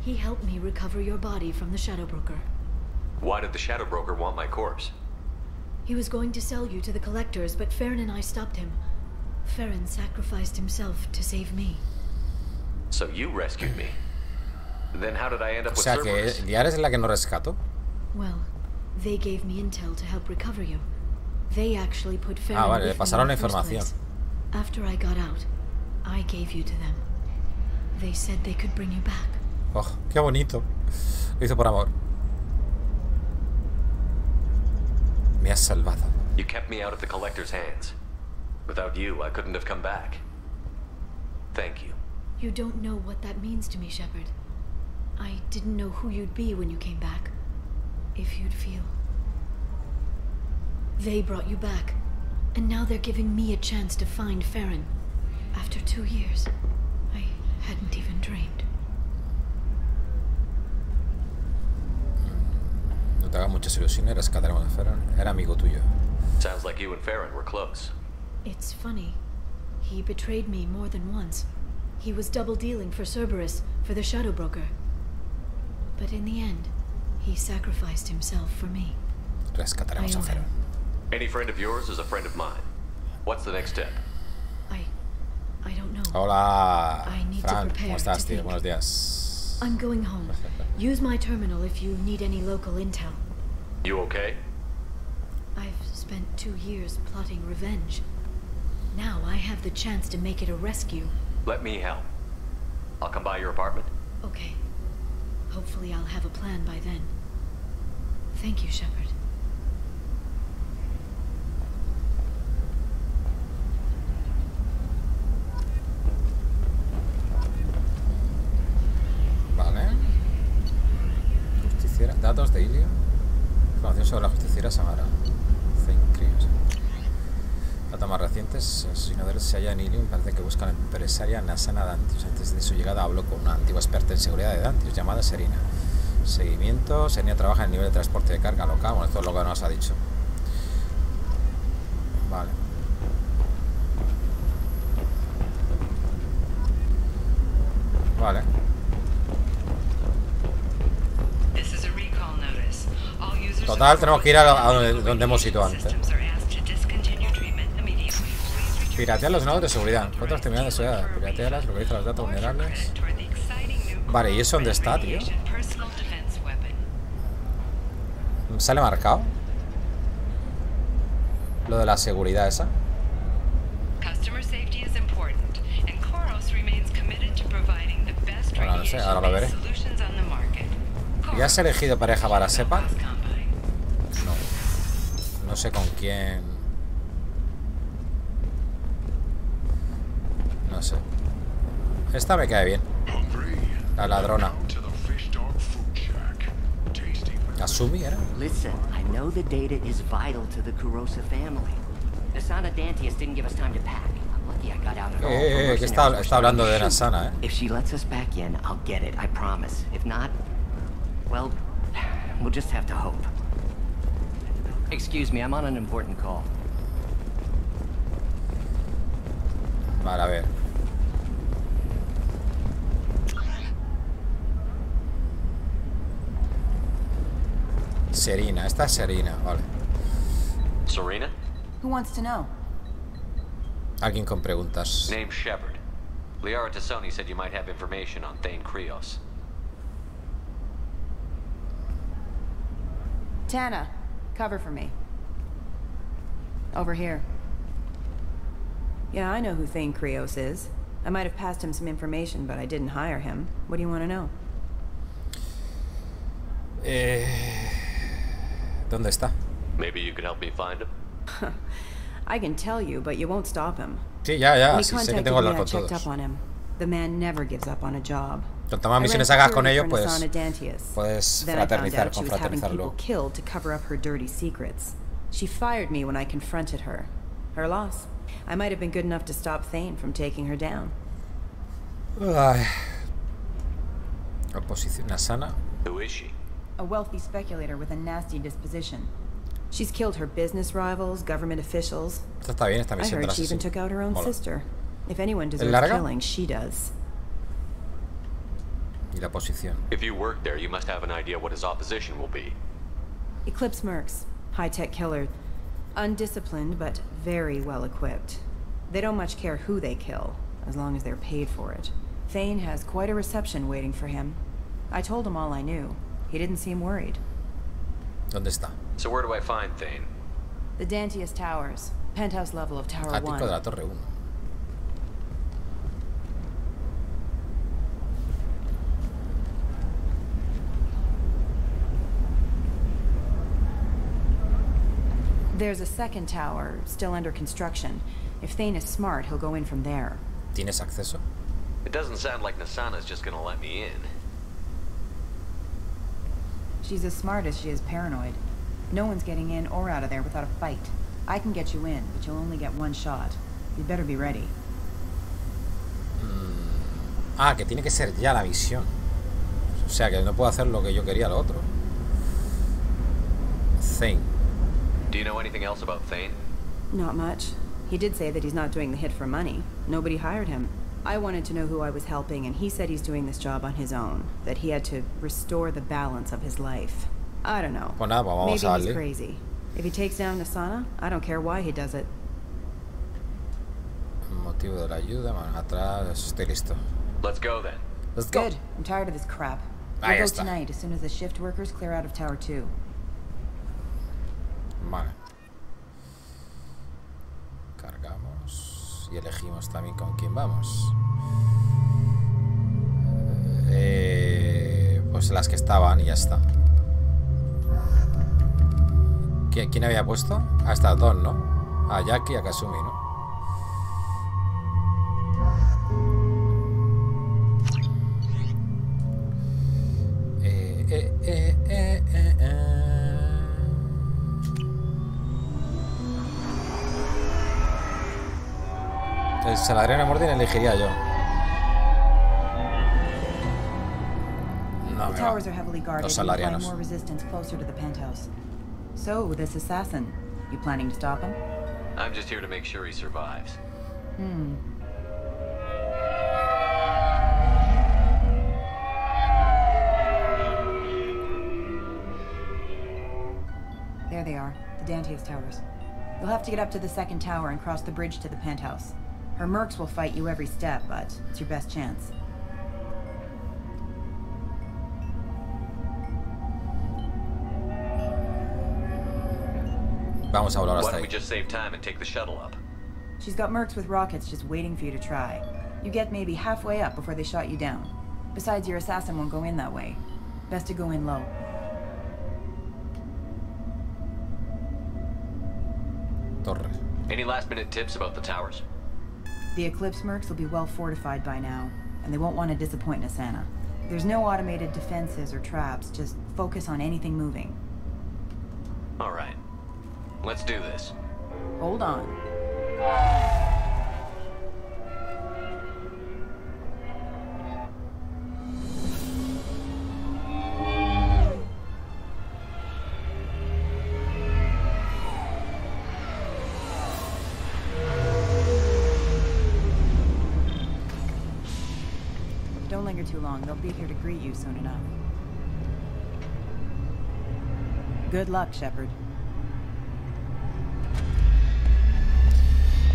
He helped me recover your body from the Shadow Broker. Why did the Shadow Broker want my corpse? He was going to sell you to the collectors, but Farron and I stopped him. Farron sacrificed himself to save me. So you rescued me. Then how did I end up O with sea que Cerberus? Liara es la que no rescató. Well, they gave me intel to help recover you. They actually put Farron Ah, vale, le with me pasaron in la the first información. place. After I got out, I gave you to them. They said they could bring you back. Oh, qué bonito. Lo hizo por amor. Me has salvado. You kept me out of the collector's hands. Without you, I couldn't have come back. Thank you. You don't know what that means to me, Shepard. I didn't know who you'd be when you came back. If you'd feel. They brought you back. And now they're giving me a chance to find Farron. After 2 years. I hadn't even dreamed. No te hagas muchas ilusiones, rescataremos a Farron. Era amigo tuyo. Sounds like you and Farron were close. It's funny. He betrayed me more than once. He was double-dealing for Cerberus, for the Shadow Broker. But in the end, he sacrificed himself for me. Rescataremos a Farron. Any friend of yours is a friend of mine. What's the next step? I don't know. Hola, I need to Fran. prepare ¿Cómo estás, to tío? think. Buenos días. I'm going home. Use my terminal if you need any local intel. You okay? I've spent 2 years plotting revenge. Now I have the chance to make it a rescue. Let me help. I'll come by your apartment. Okay. Hopefully I'll have a plan by then. Thank you, Shepard. Vale. Justiciera. Datos de Ilio. Información sobre la justiciera Samara. Datos más recientes. Asesinos se halla en Ilium. Parece que buscan a la empresaria Nasana Dantius. Antes de su llegada habló con una antigua experta en seguridad de Dantius llamada Serena. Seguimiento. Serena trabaja en el nivel de transporte de carga local. Bueno, esto es lo que nos ha dicho. Vale. Vale. Total, tenemos que ir a donde hemos ido antes. Piratear los nodos de seguridad. Otras terminales de seguridad. Piratearlas, localiza los datos vulnerables. Vale, ¿y eso dónde está, tío? ¿Sale marcado? Lo de la seguridad esa. Bueno, no sé, ahora lo veré. ¿Ya has elegido pareja para Shepard? No. No sé con quién. No sé. Esta me cae bien. La ladrona. ¿Asumi era? Listen, I know the data is vital to the Kurosa family. Nasana Dantius didn't give us time to pack. I'm lucky I got out at all. Que está hablando de Nasana, If she lets us back in, I'll get it, I promise. If not, well, we'll just have to hope. Excuse me, I'm on an important call. Vale, a ver. Serena, esta es Serena, vale. Serena? Who wants to know? Alguien con preguntas. Name's Shepard. Liara Tassoni said you might have information on Thane Krios. Tana, cover for me. Over here. Yeah, I know who Thane Krios is. I might have passed him some information, but I didn't hire him. What do you want to know? ¿Dónde está? Maybe you could help me find him? I can tell you, but you won't stop him. Sí, ya, When he sí sé que contacted tengo que me, hablar I con checked todos. up on him. The man never gives up on a job. Cuanto más misiones hagas con ellos, pues puedes fraternizar con fraternizarlo. Killed to cover up her dirty secrets. She fired me when I confronted her. Her loss. I might have been good enough to stop Thane from taking her down. Oposición Nasana. Who is she? A wealthy speculator with a nasty disposition. She's killed her business rivals, government officials. Esta está bien, esta I misión. heard she even took out her own Mola. sister. If anyone deserves killing, she does. Y la posición. If you work there, you must have an idea what his opposition will be. Eclipse mercs. High-tech killer. Undisciplined, but very well equipped. They don't much care who they kill, as long as they're paid for it. Thane has quite a reception waiting for him. I told him all I knew. He didn't seem worried. ¿Dónde está? So where do I find Thane? The Dantius Towers. Penthouse level of Tower 1. Ático de la Torre 1. There's a second tower, still under construction. If Thane is smart, he'll go in from there. ¿Tienes acceso? It doesn't sound like Nasana's just gonna let me in. She's as smart as she is paranoid. No one's getting in or out of there without a fight. I can get you in, but you'll only get one shot. You'd better be ready. Ah, que tiene que ser ya la misión. O sea, que no puedo hacer lo que yo quería, lo otro. Thane. Do you know anything else about Thane? Not much. He did say that he's not doing the hit for money. Nobody hired him. I wanted to know who I was helping, and he said he's doing this job on his own. That he had to restore the balance of his life. I don't know. Pues nada, pues vamos Maybe a he's darle. crazy. If he takes down Nasana, I don't care why he does it. Motivo de la ayuda, manos atrás, estoy listo. Let's go then. Let's go. Good. I'm tired of this crap. Ahí We'll go está. tonight as soon as the shift workers clear out of Tower 2. Vale. Cargamos y elegimos también con quién vamos. Pues las que estaban y ya está. ¿Quién había puesto? A estas dos, ¿no? A Jackie y a Kasumi, ¿no? El Saladriano de Mordin elegiría yo. No, The towers are heavily guarded. Los and you'll salarianos. find more resistance closer to the penthouse. So, this assassin, you planning to stop him? I'm just here to make sure he survives. There they are, the Dantius Towers. You'll have to get up to the second tower and cross the bridge to the penthouse. Her mercs will fight you every step, but it's your best chance. Vamos a volar Why hasta don't we ahí. just save time and take the shuttle up? She's got mercs with rockets just waiting for you to try. You get maybe halfway up before they shot you down. Besides, your assassin won't go in that way. Best to go in low. Torre. Any last-minute tips about the towers? The Eclipse mercs will be well fortified by now, and they won't want to disappoint Nasana. There's no automated defenses or traps, just focus on anything moving. All right. Let's do this. Hold on. Don't linger too long. They'll be here to greet you soon enough. Good luck, Shepard.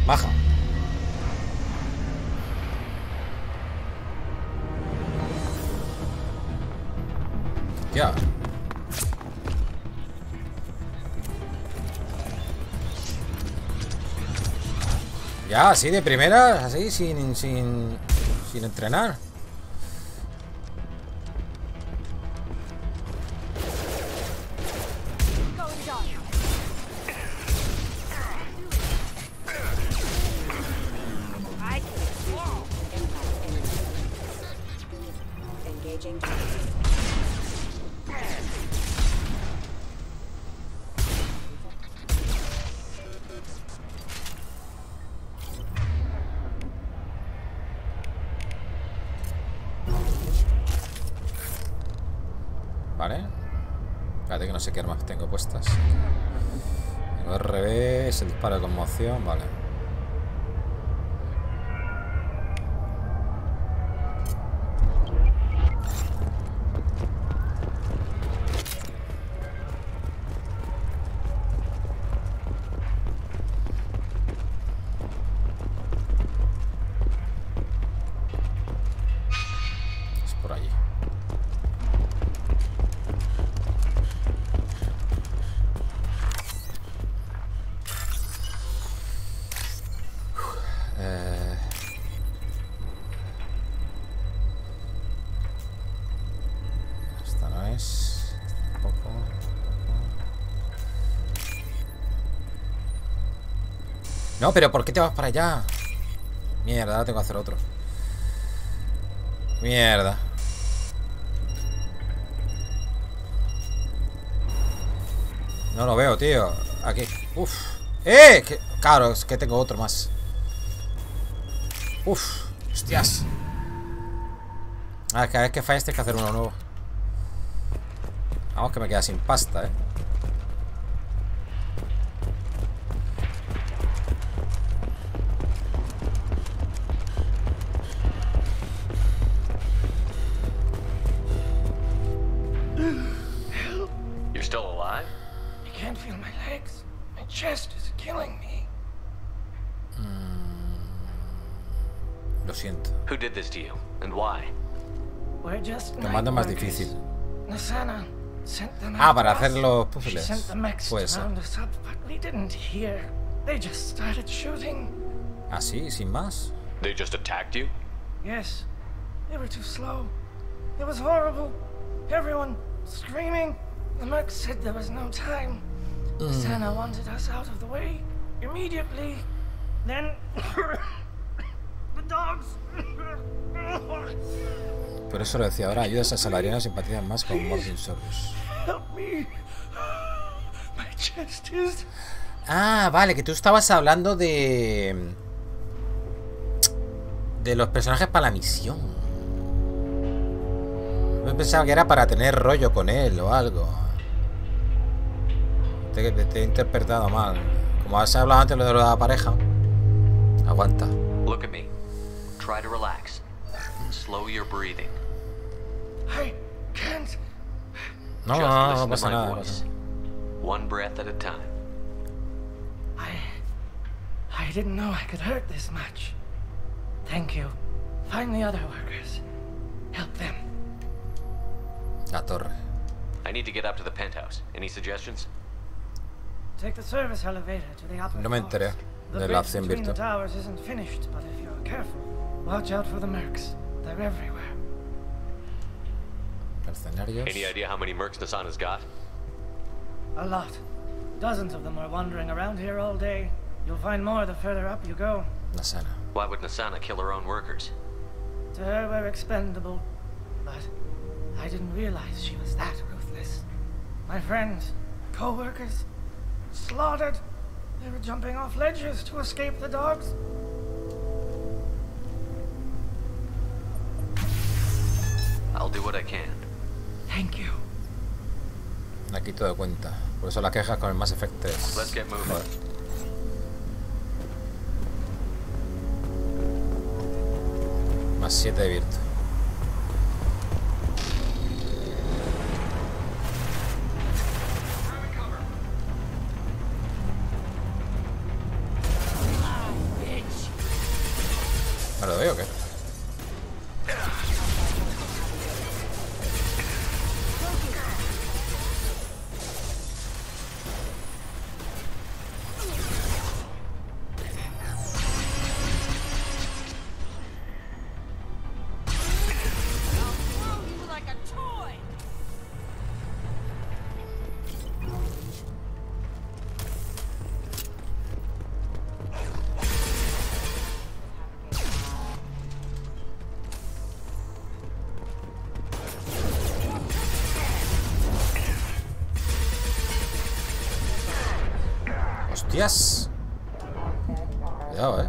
Baja. Ya. Ya, así de primeras, así, sin entrenar. Vale. Espérate que no sé qué armas tengo puestas. Tengo RB, es el disparo de conmoción, vale. Es por allí. Esta no es. Tampoco. No, pero ¿por qué te vas para allá? Mierda, ahora tengo que hacer otro. Mierda. No lo veo, tío. Aquí. Uf. Claro, es que tengo otro más. Uf. Hostias. Cada vez que falles tienes que hacer uno nuevo. Vamos, que me queda sin pasta, You're still alive? I can't feel my legs. My chest is killing me. Lo siento. Who did this to you, and why? We're just Lo mando más difícil. Nasana sent them Para hacer los She puzzles. sent the mechs to Puede ser. round us up, but we didn't hear. They just started shooting. Así, sin más. They just attacked you? Yes, they were too slow. It was horrible. Everyone screaming. The mechs said there was no time. Nasana wanted us out of the way immediately. Then the dogs. Por eso lo decía ahora. Ayudas a salarianos simpatizan más con Morgan Soros. Help me. My chest is. Vale, que tú estabas hablando de los personajes para la misión. Yo pensaba que era para tener rollo con él o algo. Te he interpretado mal. Como has hablado antes de la pareja. Aguanta. Look at me. Try to relax. Slow your breathing. I can't. No, Just no listen pasa to my nada. voice. One breath at a time. I didn't know I could hurt this much. Thank you. Find the other workers. Help them. La torre. I need to get up to the penthouse. Any suggestions? Take the service elevator to the upper No me floors. enteré The de la bridge acción between the virtual. towers isn't finished, but if you're careful, watch out for the mercs. They're everywhere. Mercenarios. Any idea how many mercs Nasana's got? A lot. Dozens of them are wandering around here all day. You'll find more the further up you go. Nasana. Why would Nasana kill her own workers? To her, we're expendable. But I didn't realize she was that ruthless. My friends, co-workers, slaughtered. They were jumping off ledges to escape the dogs. I'll do what I can. Thank you. Me quito de cuenta. Por eso las quejas con el Mass Effect 3. Let's get moving. Joder. Más 7 de virtud. ¿Me lo doy o qué? ¡Hostias! Cuidado,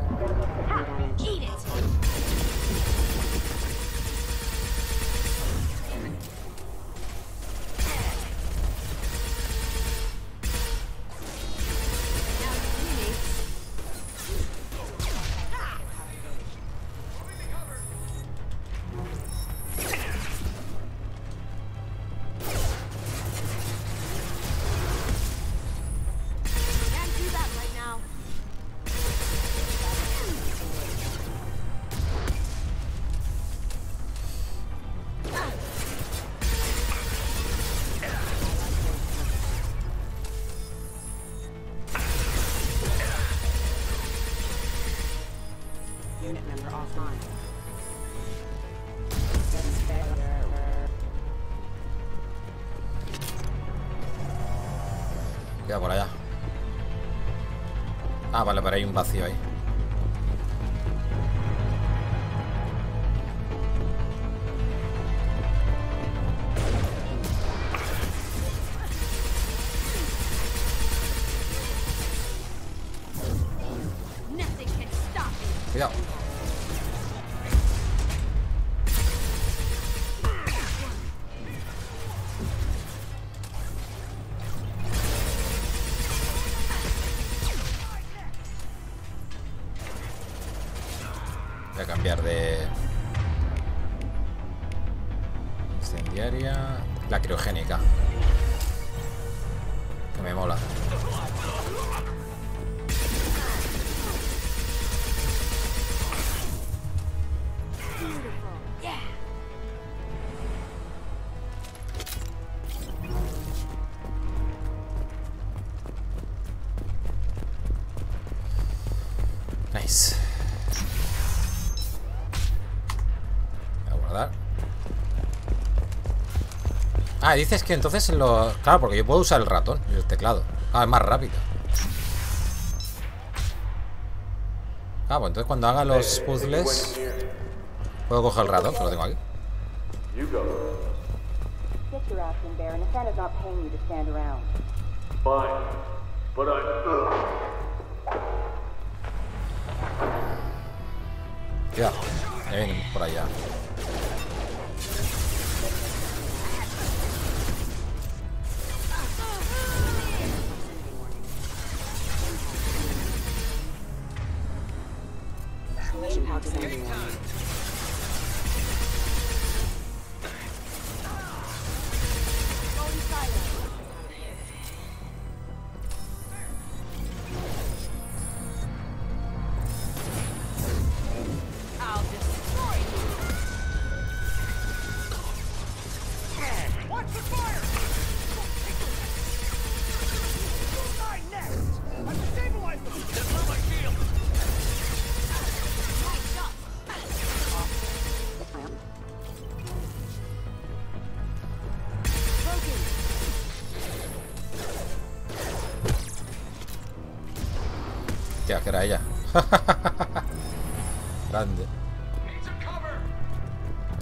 Queda por allá. Ah, vale, pero hay un vacío ahí. Cuidado. Voy a cambiar de incendiaria, la criogénica, que me mola. Nice. Voy a guardar. Ah, dices que entonces lo... Claro, porque yo puedo usar el ratón y el teclado. Ah, es más rápido. Ah, pues entonces cuando haga los puzzles puedo coger el ratón, que lo tengo aquí. Ya, ya vienen por allá. Que era ella. Grande.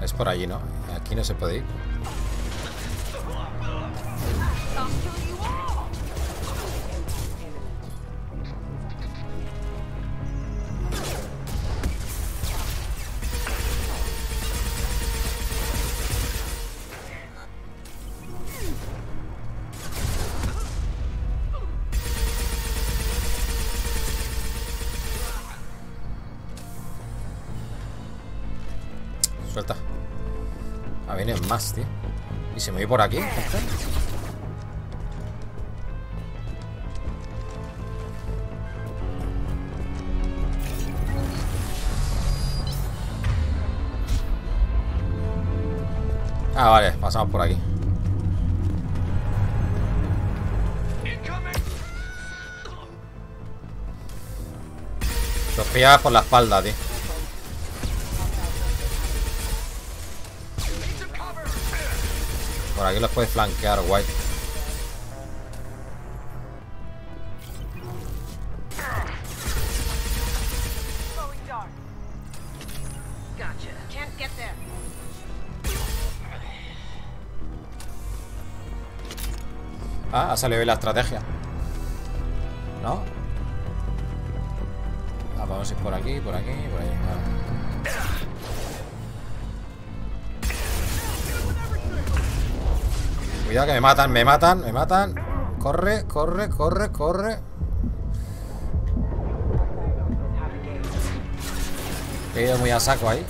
Es por allí, ¿no? Aquí no se puede ir. Suelta. Ah, vienen más, tío. ¿Y se me voy por aquí? Ah, vale, pasamos por aquí. Los pillas por la espalda, tío. Por aquí los puedes flanquear, guay. Ah, ha salido bien la estrategia. ¿No? podemos ir por aquí, por aquí, por ahí. Vale. Cuidado que me matan, me matan, me matan. Corre, corre, corre, corre. He ido muy a saco ahí.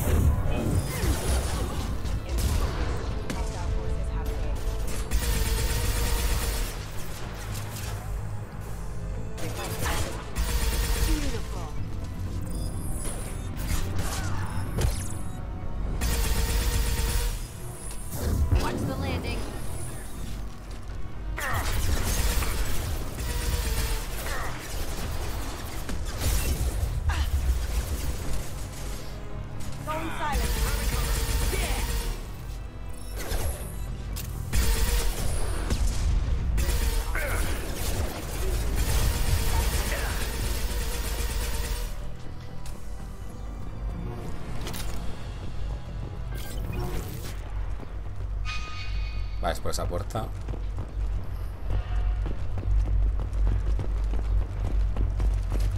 Vale, es por esa puerta.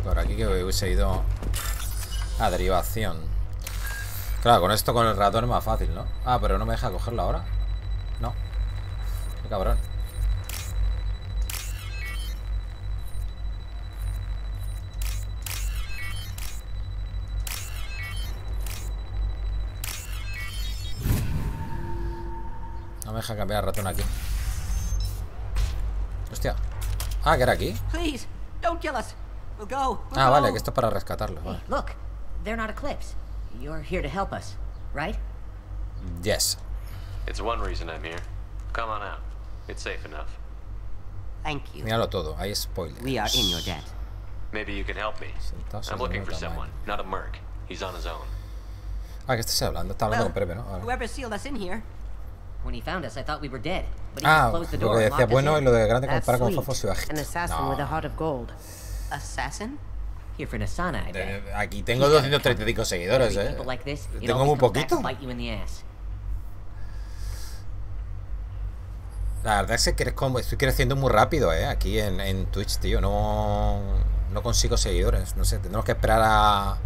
Por aquí que hubiese ido a derivación. Claro, con esto con el ratón es más fácil, ¿no? Ah, pero no me deja cogerlo ahora. No. Qué cabrón. No me deja cambiar el ratón aquí. Hostia. Ah, que era aquí. Please, don't kill us. We'll go. Ah, vale, que esto es para rescatarlo. Vale. Hey, look, they're not Eclipse. You're here to help us, right? Yes. It's one reason I'm here. Come on out. It's safe enough. Thank you. Míralo todo, hay spoilers. We are in your debt. Maybe you can help me. I'm looking for someone, not a merc. He's on his own. Ah, ¿qué estás hablando? Está hablando con Pepe, ¿no? Vale. Whoever sealed us in here. When he found us, I thought we were dead. But he Ah, closed the lo door que and decía locked us bueno y in. lo de grande comparar con That's Fofos y sweet. bajito. An assassin with a heart of gold. Assassin? Here for Nasana, I bet. Aquí tengo 235 seguidores, People like this, it Tengo always muy comes back poquito. to bite you in the ass. La verdad es que estoy creciendo muy rápido, aquí en Twitch, tío. No consigo seguidores. No sé, tendremos que esperar a...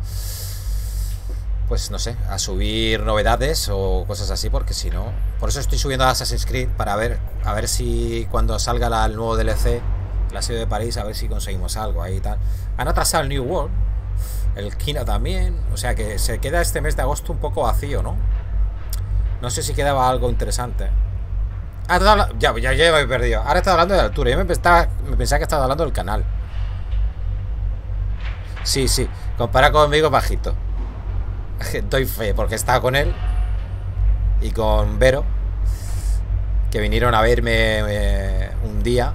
Pues no sé, a subir novedades o cosas así, porque si no... Por eso estoy subiendo a Assassin's Creed, para ver, a ver si cuando salga el nuevo DLC, el asedio de París, a ver si conseguimos algo ahí y tal. Han atrasado el New World, el Kino también, o sea que se queda este mes de agosto un poco vacío, ¿no? No sé si quedaba algo interesante. Ah, ya me he perdido. Ahora estaba hablando de la altura, yo me pensaba que estaba hablando del canal. Sí, compara conmigo bajito. Doy fe, porque estaba con él y con Vero, que vinieron a verme un día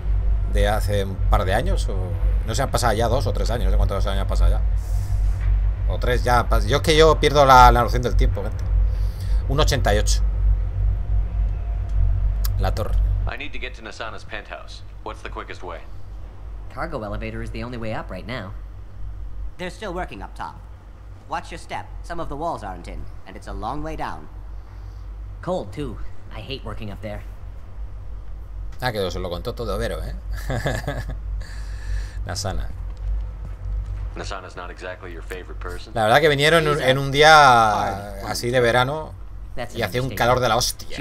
de hace un par de años, o no sé, han pasado ya 2 o 3 años, no sé cuántos años han pasado ya, o 3 ya. Yo es que yo pierdo la noción del tiempo, gente. 1.88 la torre. I need to get to Nasana's penthouse. What's the quickest way? Cargo elevator is the only way up right now. They're still working up top. Watch your step. Some of the walls aren't in, and it's a long way down. Cold, too. I hate working up there. Ah, que os lo contó todo Vero, Nasana. Nasana's not exactly your favorite person. La verdad que vinieron en un día así de verano y hacía un calor de la hostia.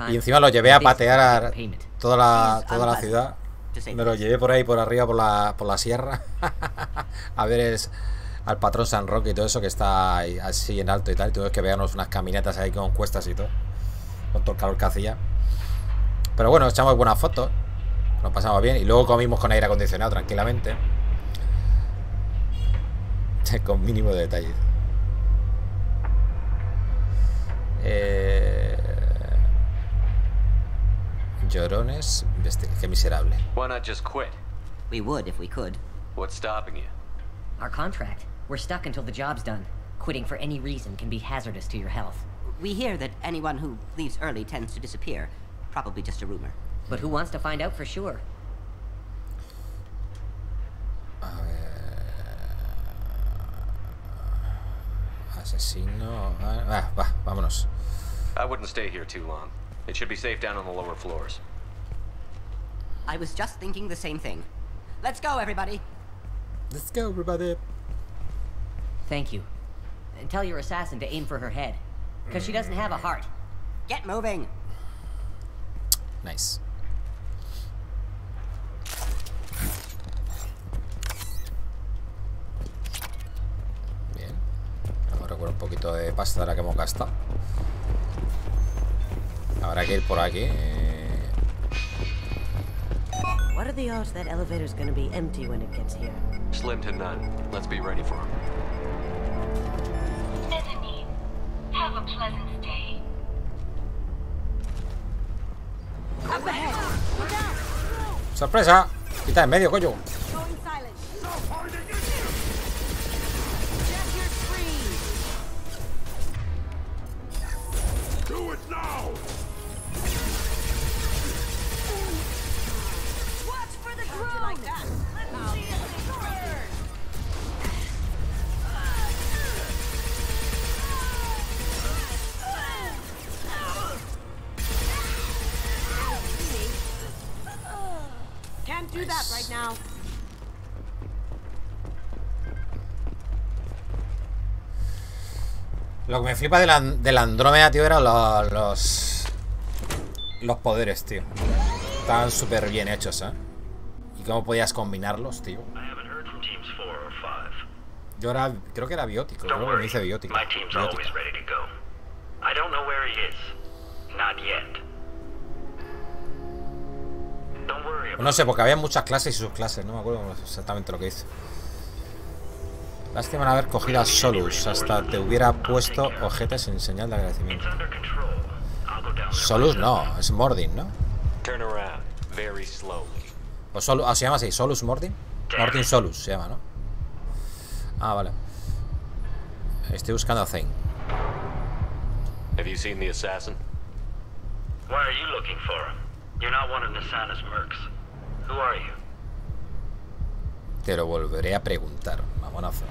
Y encima lo llevé a patear toda la ciudad. Me lo llevé por ahí, por arriba, por la sierra. A ver al patrón San Roque y todo eso, que está ahí, así en alto y tal. Y tuvimos que pegarnos unas caminatas ahí con cuestas y todo, con todo el calor que hacía. Pero bueno, echamos buenas fotos, nos pasamos bien. Y luego comimos con aire acondicionado tranquilamente, con mínimo de detalle. Llorones, qué miserable. Why not just quit? We would if we could. What's stopping you? Our contract. We're stuck until the job's done. Quitting for any reason can be hazardous to your health. We hear that anyone who leaves early tends to disappear. Probably just a rumor. But who wants to find out for sure? A ver... Asesino... vámonos. I wouldn't stay here too long. It should be safe down on the lower floors. I was just thinking the same thing. Let's go, everybody. Let's go, everybody. Thank you. And tell your assassin to aim for her head. Because she doesn't have a heart. Get moving! Nice. Bien. Vamos a recuperar un poquito de pasta de la que hemos gastado. Habrá que ir por aquí. What are the odds that elevator's gonna be empty when it gets here? Slim to none. Let's be ready for him. Mezzanine. Have a pleasant stay. Up ahead! Look out! ¡Sorpresa! Quita en medio, coño. Do it now! Watch for the drone! Like that. Let's see it burn! Can't do that right now. Lo que me flipa de la Andrómeda, tío, eran los poderes, tío. Estaban súper bien hechos, ¿eh? Y cómo podías combinarlos, tío. Yo era, creo que era biótico, creo que me hice biótico. No sé, porque había muchas clases y subclases, no me acuerdo exactamente lo que hice. Lástima no haber cogido a Solus, hasta te hubiera puesto ojetes en señal de agradecimiento. Solus no, es Mordin, ¿no? O Solus, se llama así, Solus Mordin. Mordin Solus se llama, ¿no? Ah, vale. Estoy buscando a Zane. Have you seen the assassin? Why are you looking for him? You're not one of Nasana's mercs. Who are you? Te lo volveré a preguntar, mamonazo.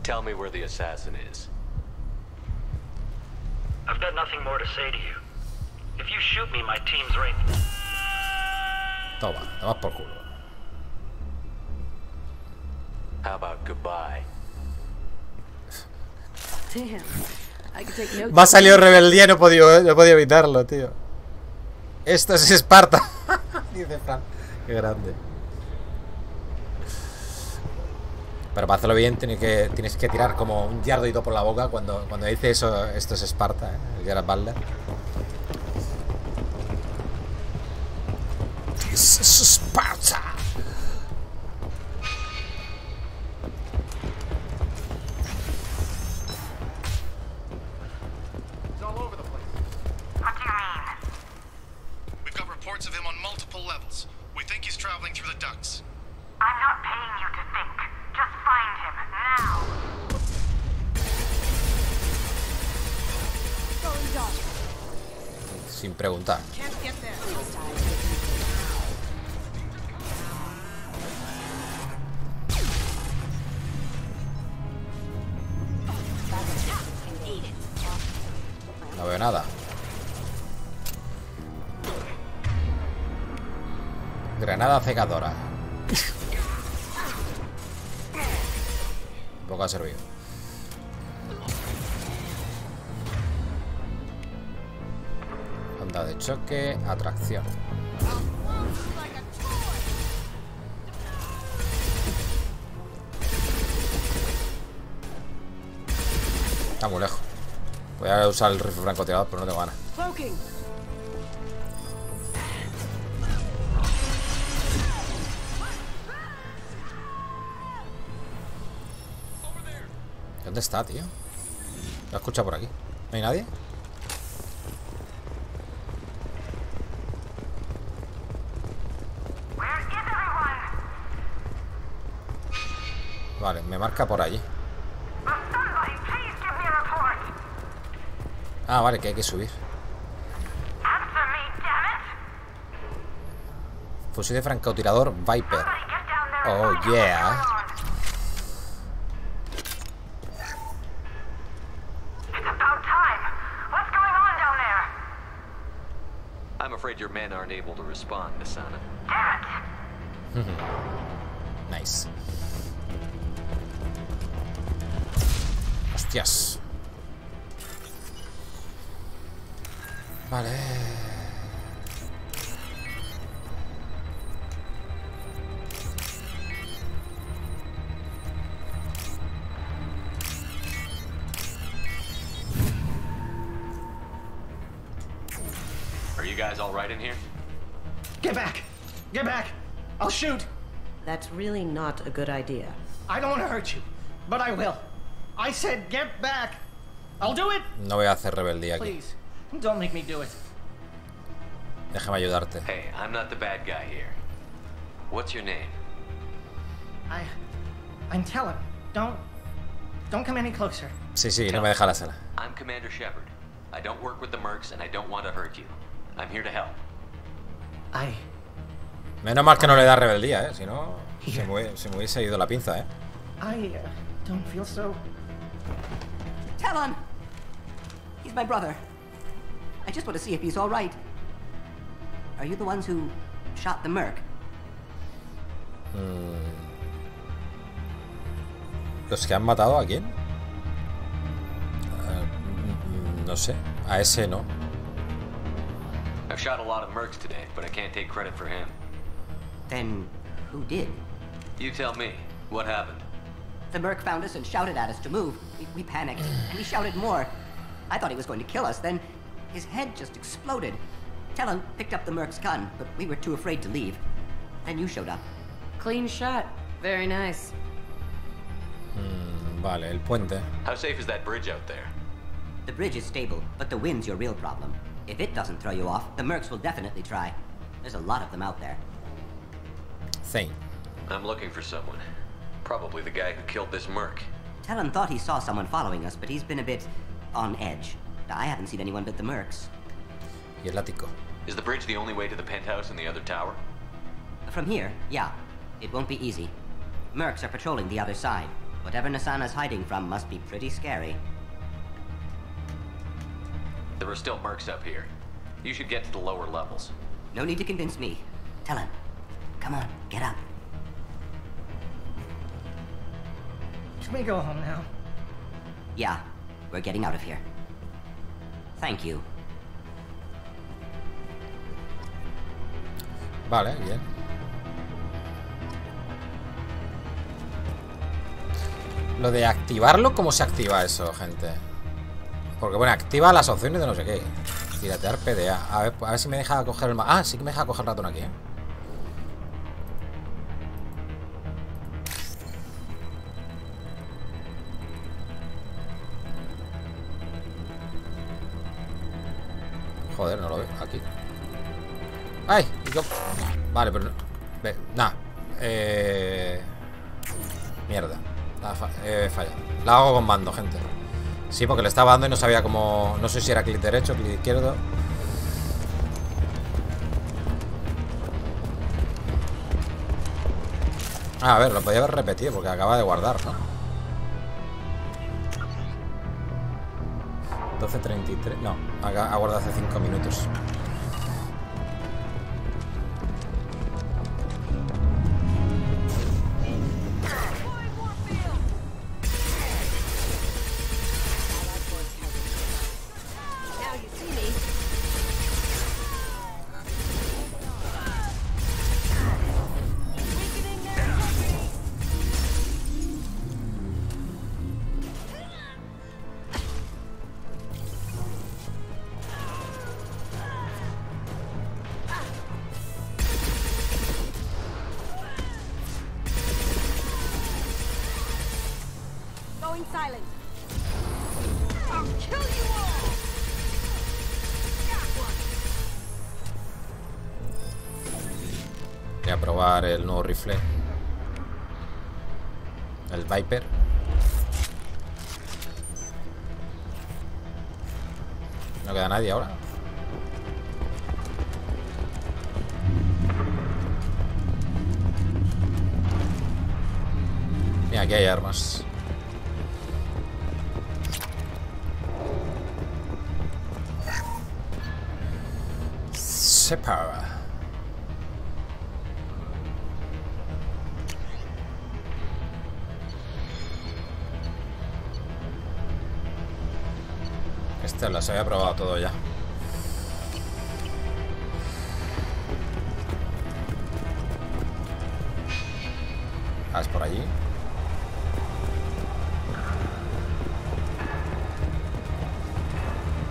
Tell me where the assassin is. I've got nothing more to say to you. If you shoot me, my team's right. Toma, tomas por culo. How about goodbye? Damn. I could take notes. Me ha salido rebeldía y no he podido evitarlo, tío. Esto es Esparta. Dice Fran. Qué grande. Pero para hacerlo bien tienes que tirar como un yardito por la boca cuando dice eso. Esto es Esparta, ¿eh? El Gerard Butler. Es Esparta. Of him on multiple levels. We think he's traveling through the ducts. I'm not paying you to think. Just find him now. Going dark. Sin preguntar. Can't get there. No veo nada. Granada cegadora. Poco ha servido. Onda de choque, atracción. Está muy lejos. Voy a usar el rifle francotirador, pero no tengo ganas. ¿Dónde está, tío? Lo he escuchado por aquí. ¿No hay nadie? Vale, me marca por allí. Ah, vale, que hay que subir. Fusil de francotirador Viper. Oh, yeah. I'm afraid your men aren't able to respond, Nasana. Nice. Hostias. Vale. Are you guys all right in here? Get back! Get back! I'll shoot! That's really not a good idea. I don't want to hurt you, but I will. I said get back! I'll do it! No voy a hacer rebeldía aquí. Please, don't make me do it. Déjame ayudarte. Hey, I'm not the bad guy here. What's your name? I'm Telem. Don't come any closer. Sí, sí, no me deja la sala. I'm Commander Shepard. I don't work with the mercs and I don't want to hurt you. I'm here to help. Menos mal que no le da rebeldía, si no se me hubiese ido la pinza, I don't feel so. Talon! He's my brother. I just want to see if he's all right. Are you the ones who shot the merc? ¿Los que han matado a quién? No sé. A ese no. I've shot a lot of mercs today, but I can't take credit for him. Then who did? You tell me. What happened? The merc found us and shouted at us to move. We panicked, and he shouted more. I thought he was going to kill us. Then his head just exploded. Talon picked up the merc's gun, but we were too afraid to leave. Then you showed up. Clean shot. Very nice. Vale, el puente. How safe is that bridge out there? The bridge is stable, but the wind's your real problem. If it doesn't throw you off, the mercs will definitely try. There's a lot of them out there. Thing. I'm looking for someone. Probably the guy who killed this merc. Talon thought he saw someone following us, but he's been a bit on edge. I haven't seen anyone but the mercs. Y el ático. Is the bridge the only way to the penthouse and the other tower? From here, yeah. It won't be easy. Mercs are patrolling the other side. Whatever Nasana's hiding from must be pretty scary. There are still mercs up here. You should get to the lower levels. No need to convince me. Talon, come on, get up. Can we go home now? Yeah, we're getting out of here. Thank you. Vale, bien. Lo de activarlo, ¿cómo se activa eso, gente? Porque bueno, activa las opciones de no sé qué. Piratear PDA. A ver si me deja coger el... Ah, sí que me deja coger el ratón aquí, Joder, no lo veo. Aquí. ¡Ay! Vale, pero... Nada. Mierda. Falla. La hago con mando, gente. Sí, porque le estaba dando y no sabía cómo... No sé si era clic derecho, clic izquierdo. A ver, lo podía haber repetido porque acaba de guardar, ¿no? 12:33. No, ha guardado hace 5 minutos. Voy a probar el nuevo rifle. El Viper. No queda nadie ahora. Mira, aquí hay armas. Shepard. Este los había probado todo ya. Ah, es por allí.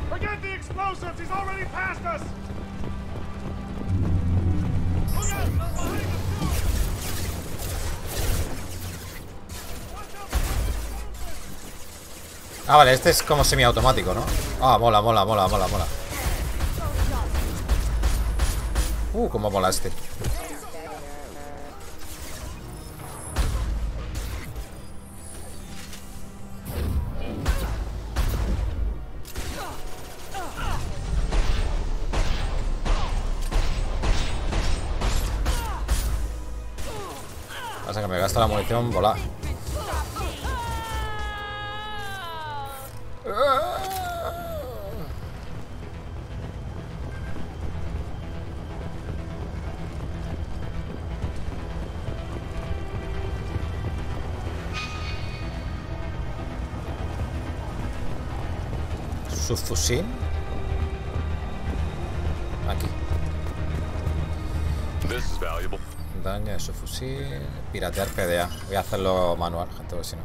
Forget the explosives. He's already past us. Ah, vale, este es como semiautomático, ¿no? Ah, mola. Cómo mola este. Pasa que me gasto la munición volada. Subfusil. Aquí. Daño de subfusil. Piratear PDA. Voy a hacerlo manual, gente, porque si no.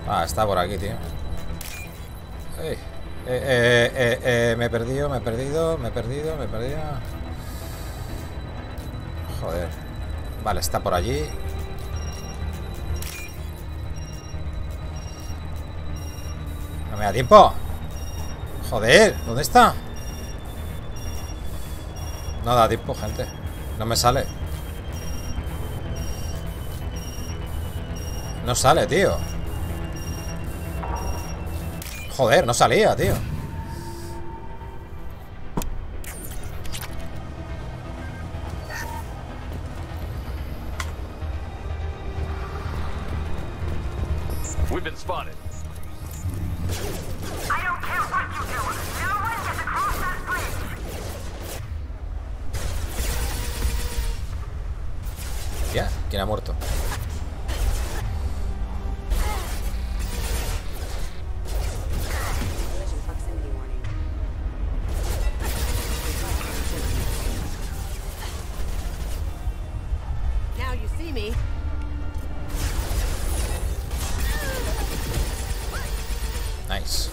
Ah, está por aquí, tío. Me he perdido. Joder. Vale, está por allí. No me da tiempo. Joder, ¿dónde está? No da tiempo, gente. No me sale. No sale, tío. Joder, no salía, tío. We've been spotted. I don't care what you do. No one gets across that bridge. Ya, ¿quién ha muerto? Now you see me. Nice.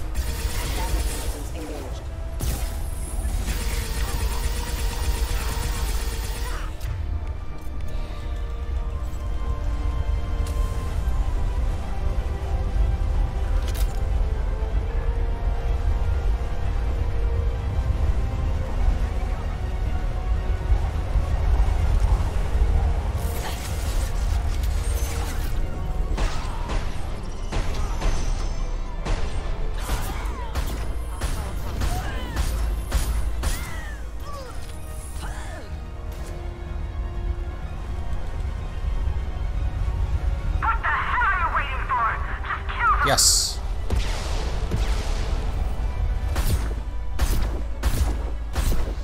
Yes.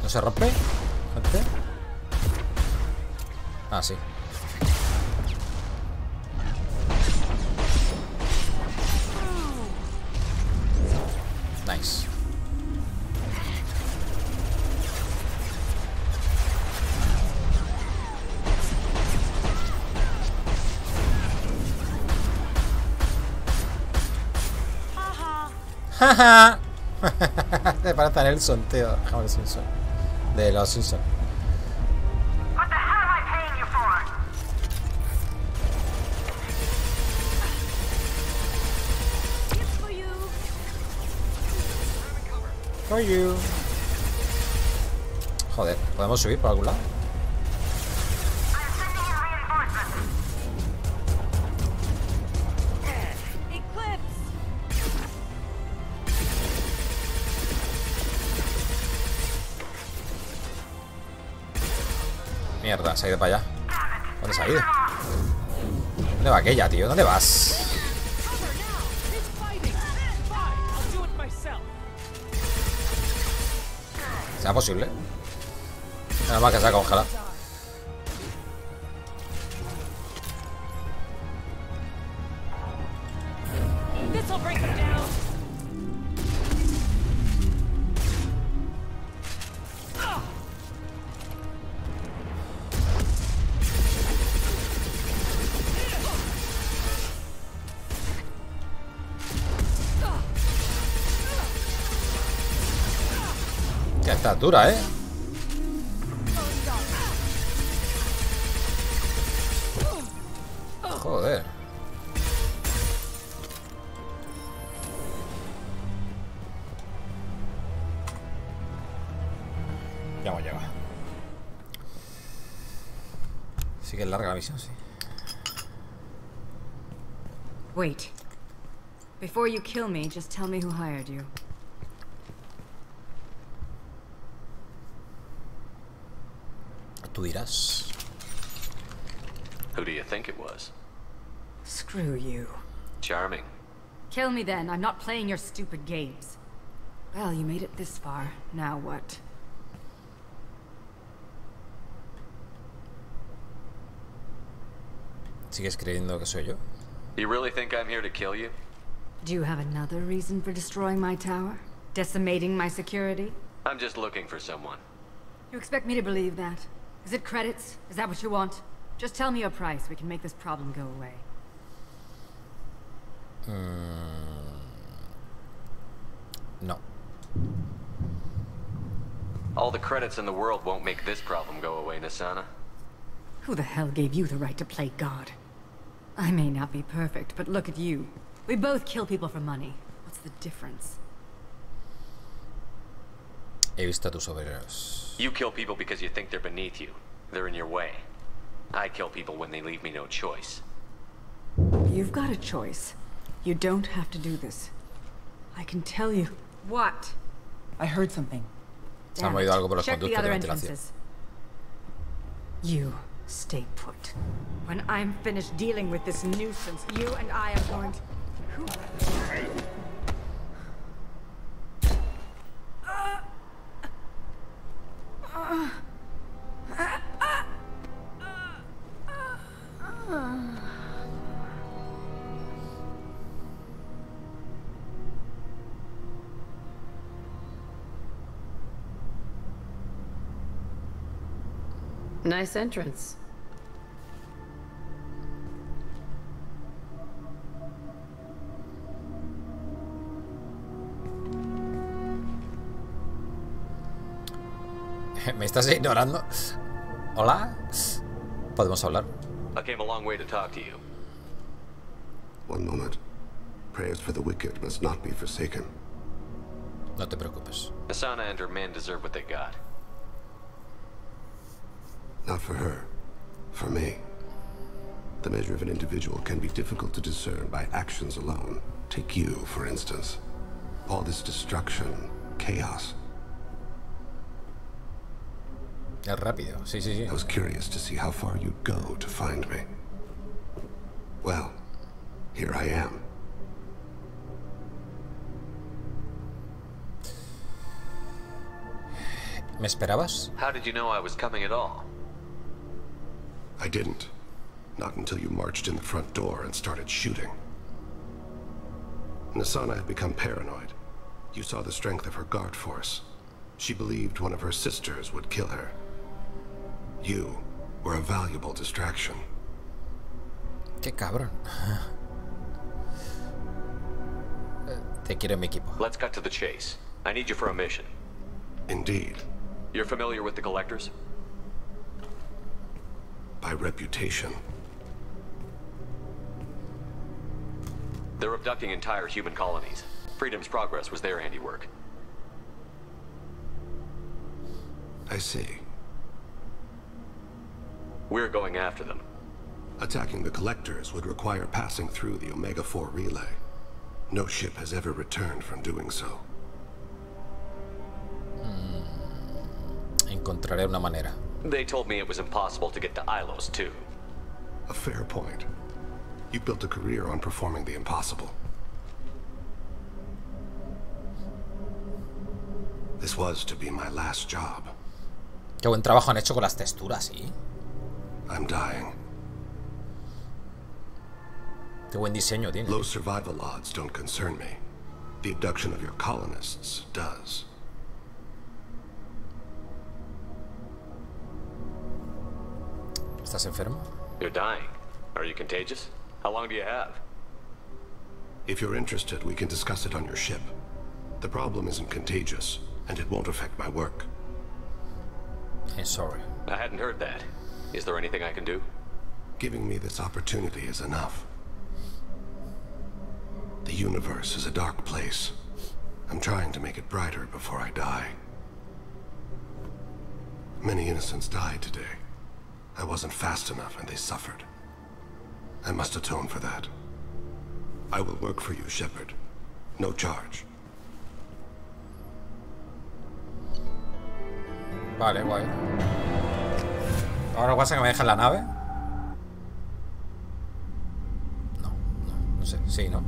¿No se rompe? ¿Gente? Ah, sí. Nice. Jaja. Se parece a Nelson, tío. Jamás Simpson. De los Simpsons. What the hell am I paying you for? It's for you. For you. Joder, ¿podemos subir por algún lado? Mierda, se ha ido para allá. ¿Dónde se ha ido? ¿Dónde va aquella, tío? ¿Dónde vas? ¿Será posible? Menos mal que se ha congelado. Ya está dura, ¿eh? Joder. Ya hemos llegado. Sí que es larga la misión, sí. Wait. Before you kill me, just tell me who hired you. Tú dirás. Who do you think it was? Screw you. Charming. Kill me then. I'm not playing your stupid games. Well, you made it this far. Now what? ¿Sigues creyendo que soy yo? You really think I'm here to kill you? Do you have another reason for destroying my tower? Decimating my security? I'm just looking for someone. You expect me to believe that? Is it credits? Is that what you want? Just tell me your price. We can make this problem go away. No. All the credits in the world won't make this problem go away, Nisana. Who the hell gave you the right to play God? I may not be perfect, but look at you. We both kill people for money. What's the difference? He visto a tus obreros. You kill people because you think they're beneath you. They're in your way. I kill people when they leave me no choice. You've got a choice. You don't have to do this. I can tell you. What? I heard something. Se ha movido algo por los Check the conductos de other ventilación. entrances. You stay put. When I'm finished dealing with this nuisance, you and I are going to... Nice entrance. ¿Me estás ignorando? ¿Hola? ¿Podemos hablar? I came a long way to talk to you. One moment. Prayers for the wicked must not be forsaken. No te preocupes. Nisana and her men deserve what they got. Not for her. For me. The measure of an individual can be difficult to discern by actions alone. Take you, for instance. All this destruction, chaos. Es rápido, sí, sí, sí. I was curious to see how far you'd go to find me. Well, here I am. ¿Me esperabas? How did you know I was coming at all? I didn't. Not until you marched in the front door and started shooting. Nisana had become paranoid. You saw the strength of her guard force. She believed one of her sisters would kill her. You were a valuable distraction. Qué cabrón. Te quiero en mi equipo. Let's cut to the chase. I need you for a mission. Indeed. You're familiar with the Collectors? By reputation. They're abducting entire human colonies. Freedom's Progress was their handiwork. I see. We're going after them. Attacking the Collectors would require passing through the Omega-4 relay. No ship has ever returned from doing so. Encontraré una manera. They told me it was impossible to get to Ilos, too. A fair point. You built a career on performing the impossible. This was to be my last job. Qué buen trabajo han hecho con las texturas, ¿sí? I'm dying. Qué buen diseño tiene. Low survival odds don't concern me. The abduction of your colonists does. ¿Estás enfermo? You're dying. Are you contagious? How long do you have? If you're interested, we can discuss it on your ship. The problem isn't contagious. and it won't affect my work. Sorry. I hadn't heard that. Is there anything I can do? Giving me this opportunity is enough. The universe is a dark place. I'm trying to make it brighter before I die. Many innocents died today. I wasn't fast enough and they suffered. I must atone for that. I will work for you, Shepard. No charge. Vale, guay. Ahora pasa que me dejan la nave. No sé, sí, ¿no?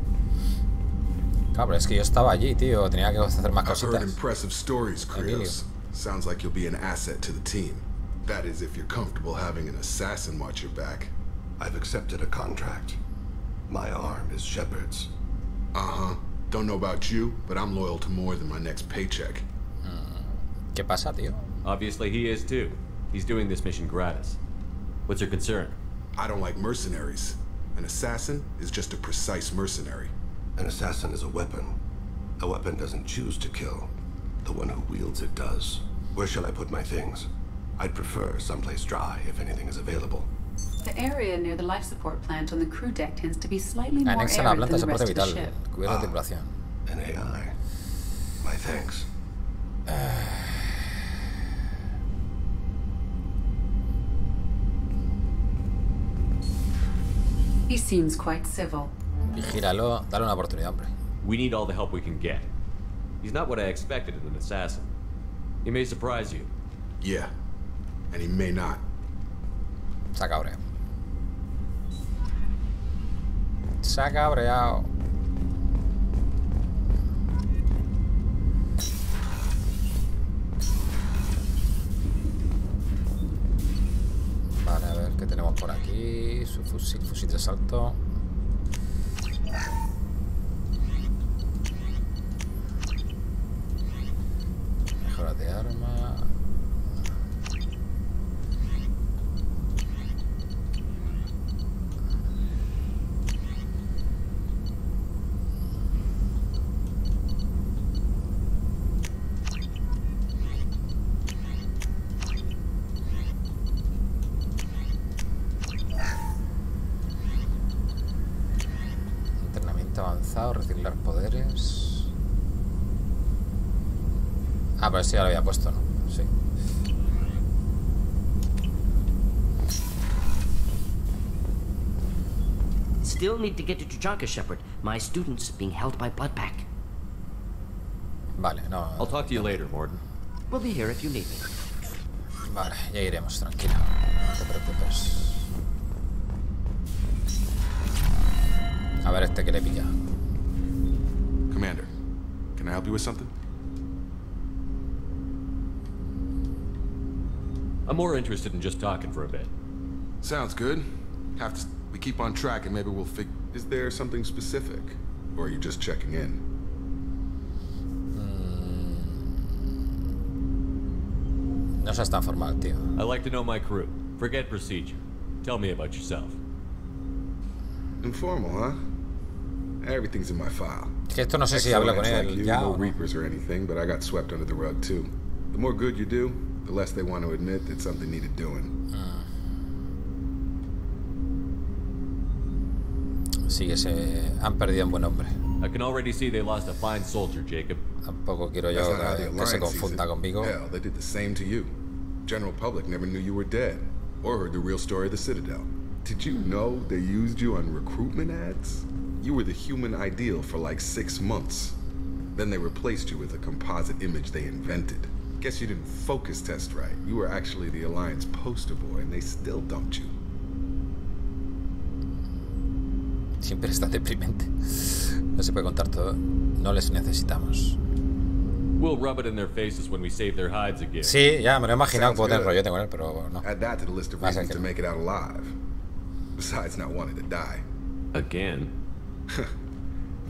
Claro, pero es que yo estaba allí, tío. Tenía que hacer más cositas. I've heard impressive stories, Kratos. Sounds like you'll be an asset to the team. That is, if you're comfortable having an assassin watch your back. I've accepted a contract. My arm is Shepard's. Uh-huh. Don't know about you, but I'm loyal to more than my next paycheck. ¿Qué pasa, tío? Obviously he is too. He's doing this mission gratis. What's your concern? I don't like mercenaries. An assassin is just a precise mercenary. An assassin is a weapon. A weapon doesn't choose to kill. The one who wields it does. Where shall I put my things? I'd prefer someplace dry if anything is available. The area near the life support plant on the crew deck tends to be slightly more Anexa la arid planta than de the rest soporte of the vital. ship. Cubierta de tripulación. An AI. My thanks. He seems quite civil. Vigíralo, dale una oportunidad, hombre. We need all the help we can get. He's not what I expected in an assassin. He may surprise you. Yeah, and he may not. Se ha cabreado. Se ha cabreado. Vale, a ver qué tenemos por aquí. Su fusil de asalto. Mejoras de arma. Avanzado, reciclar poderes. Ah, pero este ya lo había puesto, ¿no? Sí. Still need to get to Tuchanka, Shepard. My student's being held by Bloodpack. Vale, no. I'll talk to you later, Morden. We'll be here if you need me. Vale, ya iremos, tranquila. No te preocupes. A ver este que le pilla. Commander, can I help you with something? I'm more interested in just talking for a bit. Sounds good. We keep on track and maybe we'll Is there something specific? Or are you just checking in? No seas tan formal, tío. I like to know my crew. Forget procedure. Tell me about yourself. Informal, huh? Everything's in my file. Que esto no sé si habla con él ya no o no. Reapers or anything, but I got swept under the rug too. The more good you do, the less they want to admit that something needed doing. Sí que se han perdido un buen hombre. I can already see they lost a fine soldier, Jacob. Tampoco quiero yo que se confunda conmigo. Hell, they did the same to you. General public never knew you were dead or heard the real story of the Citadel. Did you know they used you on recruitment ads? You were the human ideal for like 6 months. Then they replaced you with a composite image they invented. Guess you didn't focus test right. You were actually the Alliance poster boy and they still dumped you. Siempre está deprimente. No se puede contar todo. No les necesitamos. We'll rub it in their faces when we save their hides again. Sí, ya me lo he imaginado que puedo tener rollete con él, pero no. Add that to the list of reasons to make it out alive. Besides not wanting to die. Again?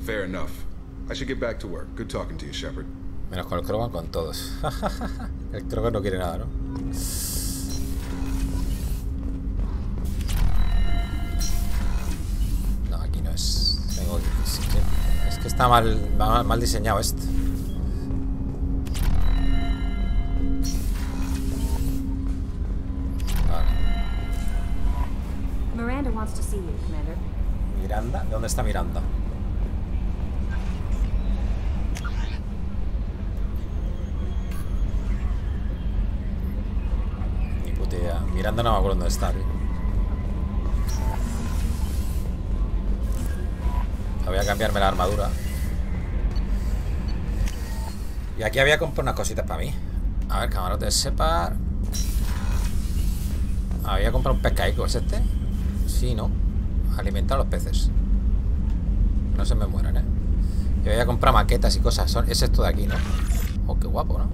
Fair enough. I should get back to work. Good talking to you, Shepard. Menos con el Krogan, con todos. El Krogan no quiere nada, ¿no? No, aquí no es. Tengo que... Es que está mal diseñado esto. wants to see you, Commander. Miranda, ¿dónde está Miranda? Ni puta idea. Miranda no me acuerdo dónde está, tío. Voy a cambiarme la armadura. Y aquí había comprado unas cositas para mí. A ver, camarote de Shepard. Había comprado un pescaico, ¿es este? Sí, ¿no? Alimentar a los peces. No se me mueran, ¿eh? Y voy a comprar maquetas y cosas. Es esto de aquí, ¿no? Oh, qué guapo, ¿no?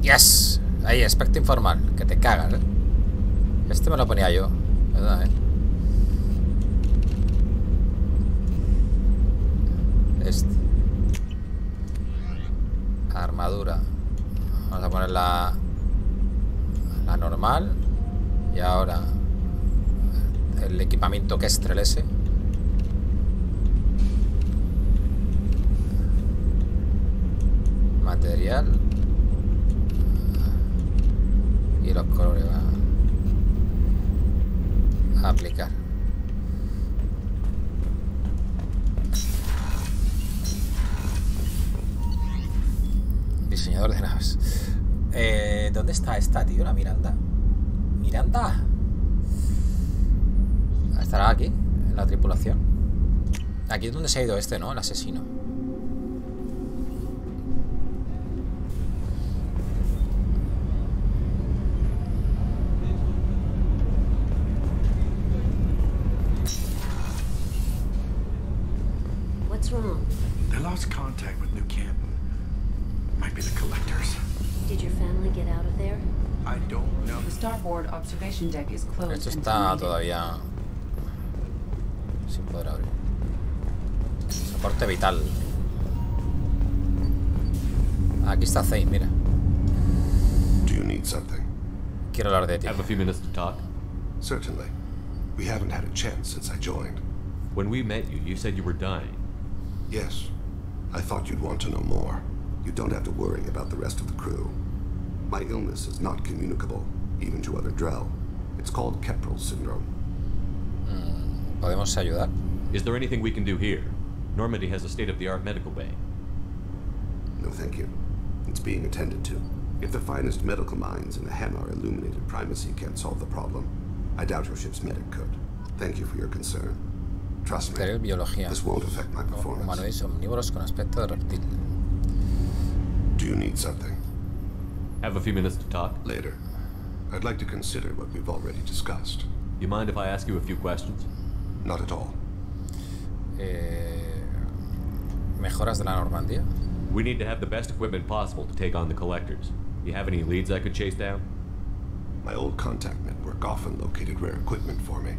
Yes. Ahí, aspecto informal. Que te cagas, ¿eh? Este me lo ponía yo, ¿verdad, eh? Este. Armadura. Vamos a poner la normal. Y ahora el equipamiento G.Skill. Material. Y los colores van a aplicar. Diseñador de naves. ¿Dónde está esta, tío? La Miranda. ¿Miranda? ¿Estará aquí? En la tripulación. Aquí es donde se ha ido este, ¿no? El asesino. Wrong? They lost contact with New Canton. Might be the collectors. Did your family get out of there? I don't know. The starboard observation deck is closed. Esto está todavía sin poder abrir. Soporte vital. Aquí está Zane, mira. Do you need something? Quiero hablar de ti. Have a few minutes to talk? Certainly. We haven't had a chance since I joined. When we met you, you said you were dying. Yes. I thought you'd want to know more. You don't have to worry about the rest of the crew. My illness is not communicable, even to other Drell. It's called Keprel syndrome. ¿Podemos ayudar? Is there anything we can do here? Normandy has a state-of-the-art medical bay. No, thank you. It's being attended to. If the finest medical minds in the Hanar illuminated primacy can't solve the problem, I doubt your ship's medic could. Thank you for your concern. Trust me, biología. This won't affect my performance. Humanoides omnívoros con aspecto de reptil. Do you need something? Have a few minutes to talk? Later. I'd like to consider what we've already discussed. You mind if I ask you a few questions? Not at all. ¿Mejoras de la Normandía? We need to have the best equipment possible to take on the collectors. You have any leads I could chase down? My old contact network often located rare equipment for me.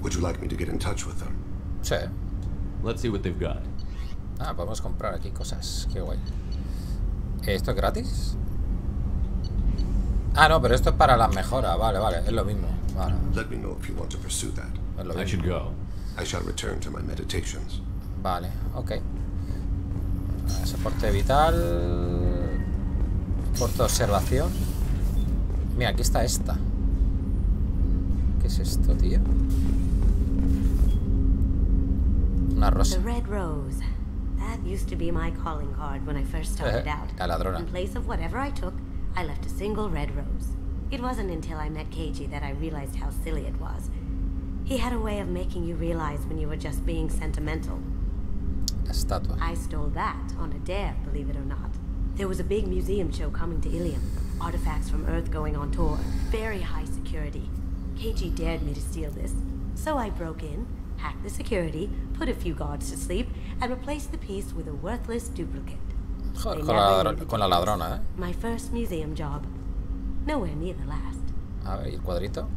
Would you like me to get in touch with them? Sí. Let's see what they've got. Ah, podemos comprar aquí cosas. Qué guay. ¿Esto es gratis? Ah, no, pero esto es para las mejoras. Vale, vale, es lo mismo. Vale. Let me know if you want to pursue that. Es lo I mismo. should go. I shall return to my meditations. Vale, ok. Soporte vital. Soporte de observación. Mira, aquí está esta. ¿Qué es esto, tío? Una rosa. The red rose. That used to be my calling card when I first started out. La ladrona. In place of whatever I took, I left a single red rose. It wasn't until I met KG that I realized how silly it was. He had a way of making you realize when you were just being sentimental. La estatua. I stole that on a dare, believe it or not. There was a big museum show coming to Ilium. Artifacts from Earth going on tour. Very high security. KG dared me to steal this. So I broke in, hacked the security, put a few guards to sleep, and replaced the piece with a worthless duplicate. Joder, con la ladrona, ¿eh? My first museum job. Nowhere near the last. A ver, ¿y el cuadrito?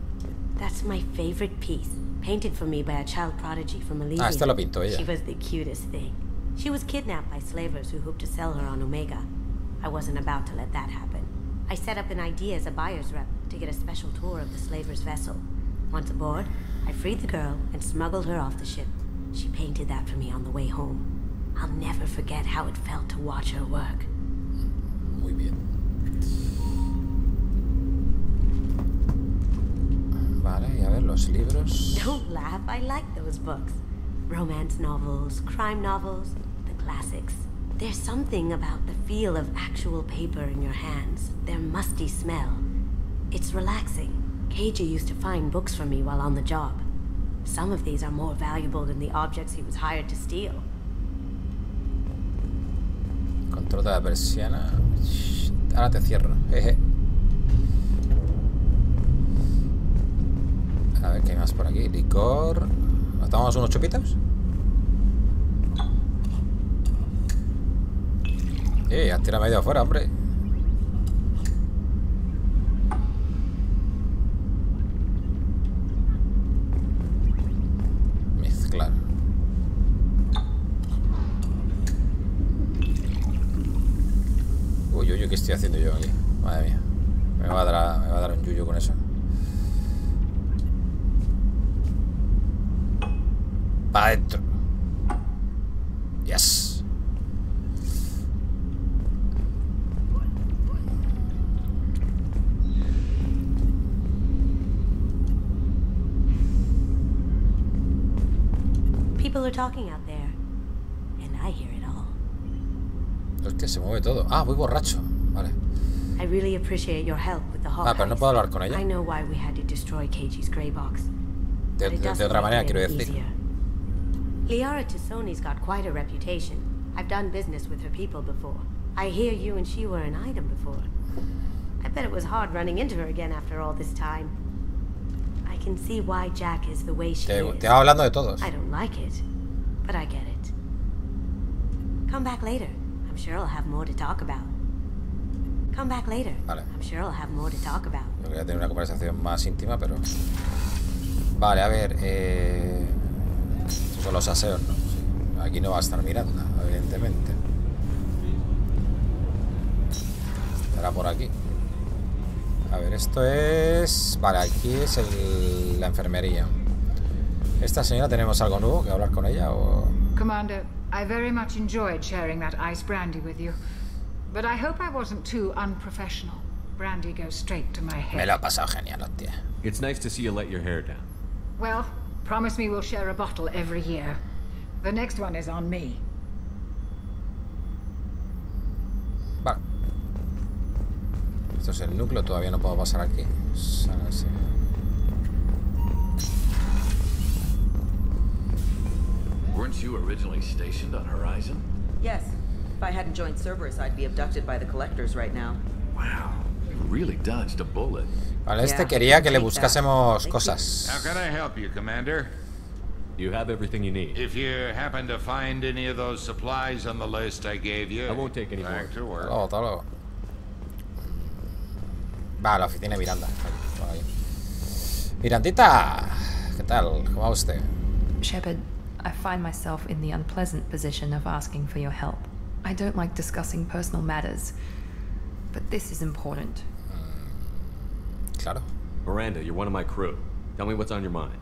That's my favorite piece. Painted for me by a child prodigy from Elysium. Ah, este lo pintó ella. She was the cutest thing. She was kidnapped by slavers who hoped to sell her on Omega. I wasn't about to let that happen. I set up an ID as a buyer's rep. to get a special tour of the slaver's vessel. Once aboard, I freed the girl and smuggled her off the ship. She painted that for me on the way home. I'll never forget how it felt to watch her work. Muy bien. Vale, y a ver los libros. Don't laugh, I like those books. Romance novels, crime novels, the classics. There's something about the feel of actual paper in your hands, their musty smell. It's relaxing. KG used to find books for me while on the job. Some of these are more valuable than the objects he was hired to steal. Control de la persiana. Ahora te cierro. Jeje. A ver qué hay más por aquí. Licor. ¿Nos tomamos unos chupitos? Has tirado medio afuera, hombre. Mezclar. Uy, ¿qué estoy haciendo yo aquí? Madre mía. Me va a dar un yuyu con eso. Para adentro. Yes. People are talking out there, and I hear it all. Hostia, se mueve todo. Ah, voy borracho. Vale. I really appreciate your help with the Hawk. Ah, pero no puedo hablar con ella. I know why we had to destroy KG's gray box. De otra manera, quiero decir. Liara Tassoni's got quite a reputation. I've done business with her people before. I hear you and she were an item before. I bet it was hard running into her again after all this time. I can see why Jack is the way she is. Te va hablando de todos. I don't like it, but I get it. Come back later. I'm sure I'll have more to talk about. Come back later. Vale. I'm sure I'll have more to talk about. Yo quería tener una conversación más íntima, pero... Vale, a ver... Estos son los aseos, ¿no? Sí. Aquí no va a estar Miranda, evidentemente. Estará por aquí. A ver, esto es... Vale, aquí es la enfermería. ¿Esta señora tenemos algo nuevo que hablar con ella o...? Commander, I very much enjoyed sharing that ice brandy with you. But I hope I wasn't too unprofessional. Brandy goes straight to my head. Me lo ha pasado genial, tía. It's nice to see you let your hair down. Well, promise me we'll share a bottle every year. The next one is on me. Vale. Esto es el núcleo, todavía no puedo pasar aquí. Weren't you originally stationed on Horizon? Yes. If I hadn't joined Cerberus, I'd be abducted by the collectors right now. Wow, you really dodged a bullet. Vale, este quería que le buscásemos cosas. How can I help you, Commander? You have everything you need. If you happen to find any of those supplies on the list I gave you, I won't take any more. back to work. Hasta luego. Va, la oficina de Miranda. Ahí. Mirandita, ¿qué tal? ¿Cómo va usted? Shepard, I find myself in the unpleasant position of asking for your help. I don't like discussing personal matters, but this is important. Claro. Miranda, you're one of my crew. Tell me what's on your mind.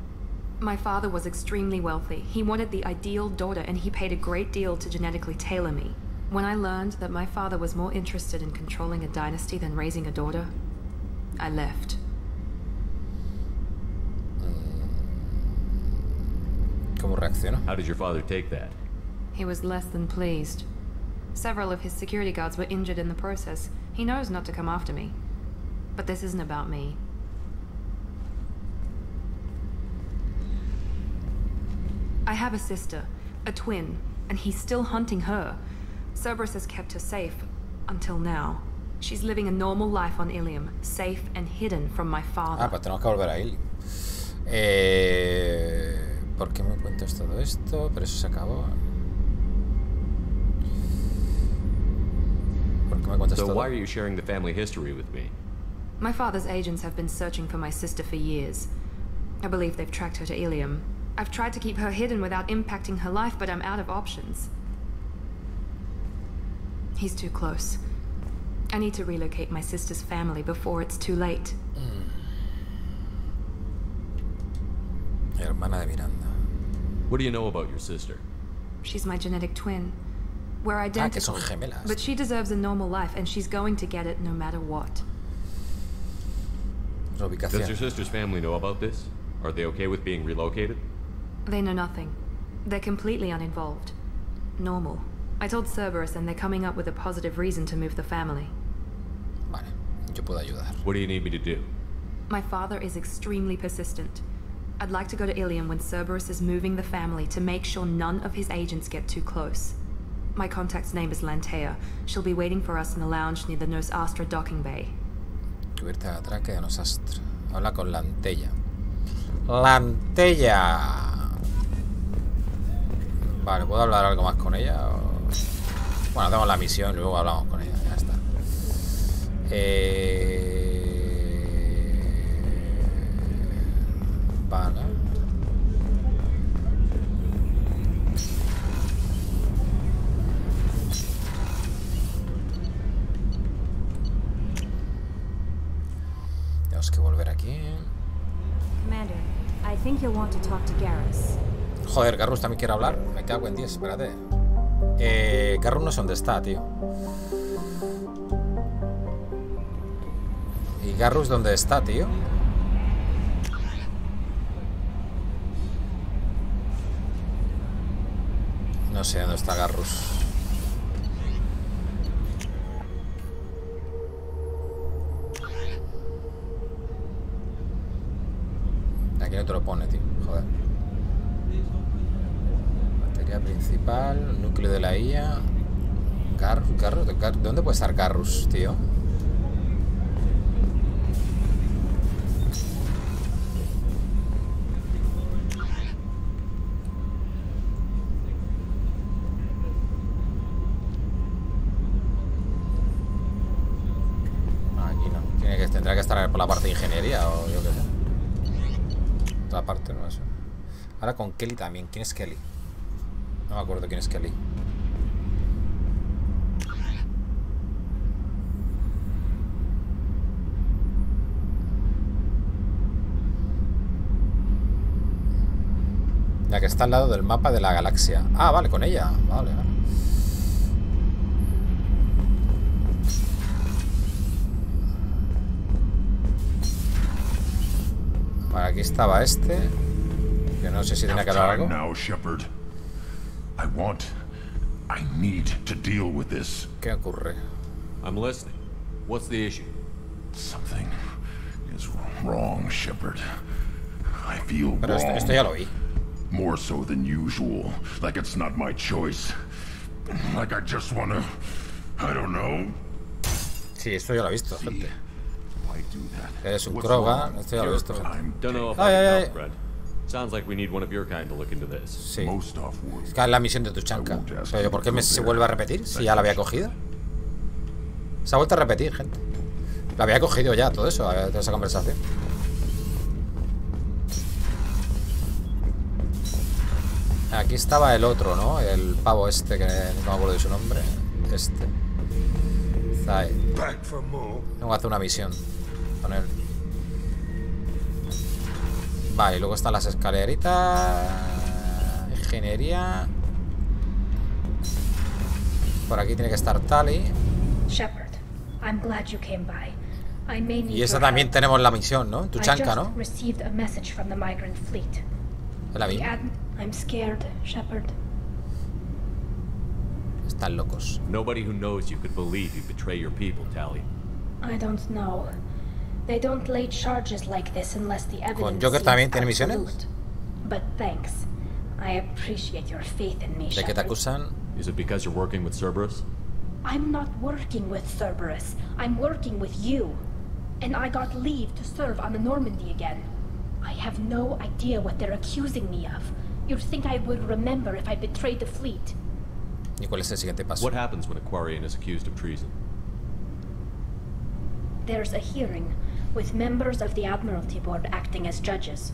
My father was extremely wealthy. He wanted the ideal daughter, and he paid a great deal to genetically tailor me. When I learned that my father was more interested in controlling a dynasty than raising a daughter, I left. ¿Cómo reaccionó? How did your father take that? He was less than pleased. Several of his security guards were injured in the process. He knows not to come after me. But this isn't about me. I have a sister, a twin, and he's still hunting her. Cerberus has kept her safe, until now. She's living a normal life on Ilium, safe and hidden from my father. Ah, pues tenemos que volver a Ilium. ¿Por qué me cuentas todo esto? Pero eso se acabó. ¿Por qué me cuentas todo? So why are you sharing the family history with me? My father's agents have been searching for my sister for years. I believe they've tracked her to Ilium. I've tried to keep her hidden without impacting her life, but I'm out of options. He's too close. I need to relocate my sister's family before it's too late. hermana de Miranda. What do you know about your sister? She's my genetic twin. We're identical. Que son gemelas. But she deserves a normal life, and she's going to get it no matter what. Ubicación. Does your sister's family know about this? Are they okay with being relocated? They know nothing. They're completely uninvolved. Normal. I told Cerberus, and they're coming up with a positive reason to move the family. Vale, yo puedo ayudar. What do you need me to do? My father is extremely persistent. I'd like to go to Ilium when Cerberus is moving the family to make sure none of his agents get too close. My contact's name is Lantea. She'll be waiting for us in the lounge near the Nos Astra docking bay. Cubierta de atraque de Nos Astra. Habla con Lantea. ¡Lantea! Vale, ¿puedo hablar algo más con ella? Bueno, hacemos la misión y luego hablamos con ella. Ya está. Vale. Tenemos que volver aquí. Commander, I think you'll want to talk to Garrus. Joder, Garrus también quiere hablar. Me cago en 10, espérate. Garrus no sé dónde está, tío. ¿Y Garrus dónde está, tío? No sé dónde está Garrus. Aquí no te lo pone, tío. Joder. Batería principal, núcleo de la IA. Garrus. ¿Dónde puede estar Garrus, tío? Tendrá que estar por la parte de ingeniería o yo qué sé. Otra parte, no sé. Ahora con Kelly también. ¿Quién es Kelly? No me acuerdo quién es Kelly. La que está al lado del mapa de la galaxia. Ah, vale, con ella. Vale, vale. Aquí estaba este, que no sé si tenía que hablar algo. Now, Shepard. I need to deal with this. ¿Qué ocurre? I'm listening. What's the issue? Something is wrong, Shepard. I feel Pero wrong. Esto ya lo vi. More so than usual. Like it's not my choice. Like I just wanna... I don't know. Sí, esto ya lo he visto, gente. Eres un Krogan, esto ya lo he visto. Sounds like we need one of your kind to look into this. Sí. Es que es la misión de tu chanca. Pero ¿por qué se vuelve a repetir? Si ya la había cogido. Se ha vuelto a repetir, gente. La había cogido ya, todo eso, toda esa conversación. Aquí estaba el otro, ¿no? El pavo este, que no me acuerdo de su nombre. Este. Está ahí. Tengo que hacer una misión con él. Vale, y luego están las escaleritas. Ingeniería. Por aquí tiene que estar Tali. Shepard, I'm glad you came by. I may need Y esa también tenemos la misión, ¿no? Tu chanca, ¿no? Received a message from the migrant fleet. Es la misma. I'm scared, Shepard. Están locos. Nobody who knows you could believe you betray your people, Tali. I don't know. They don't lay charges like this unless the evidence. ¿Con Joker también tiene misiones? But thanks. I appreciate your faith in me, ¿De qué te acusan? Is it because you're working with Cerberus? I'm not working with Cerberus. I'm working with you. And I got leave to serve on the Normandy again. I have no idea what they're accusing me of. You'd think I would remember if I betrayed the fleet. ¿Y cuál es el siguiente paso? What happens when a Quarian is accused of treason? There's a hearing, with members of the Admiralty Board acting as judges.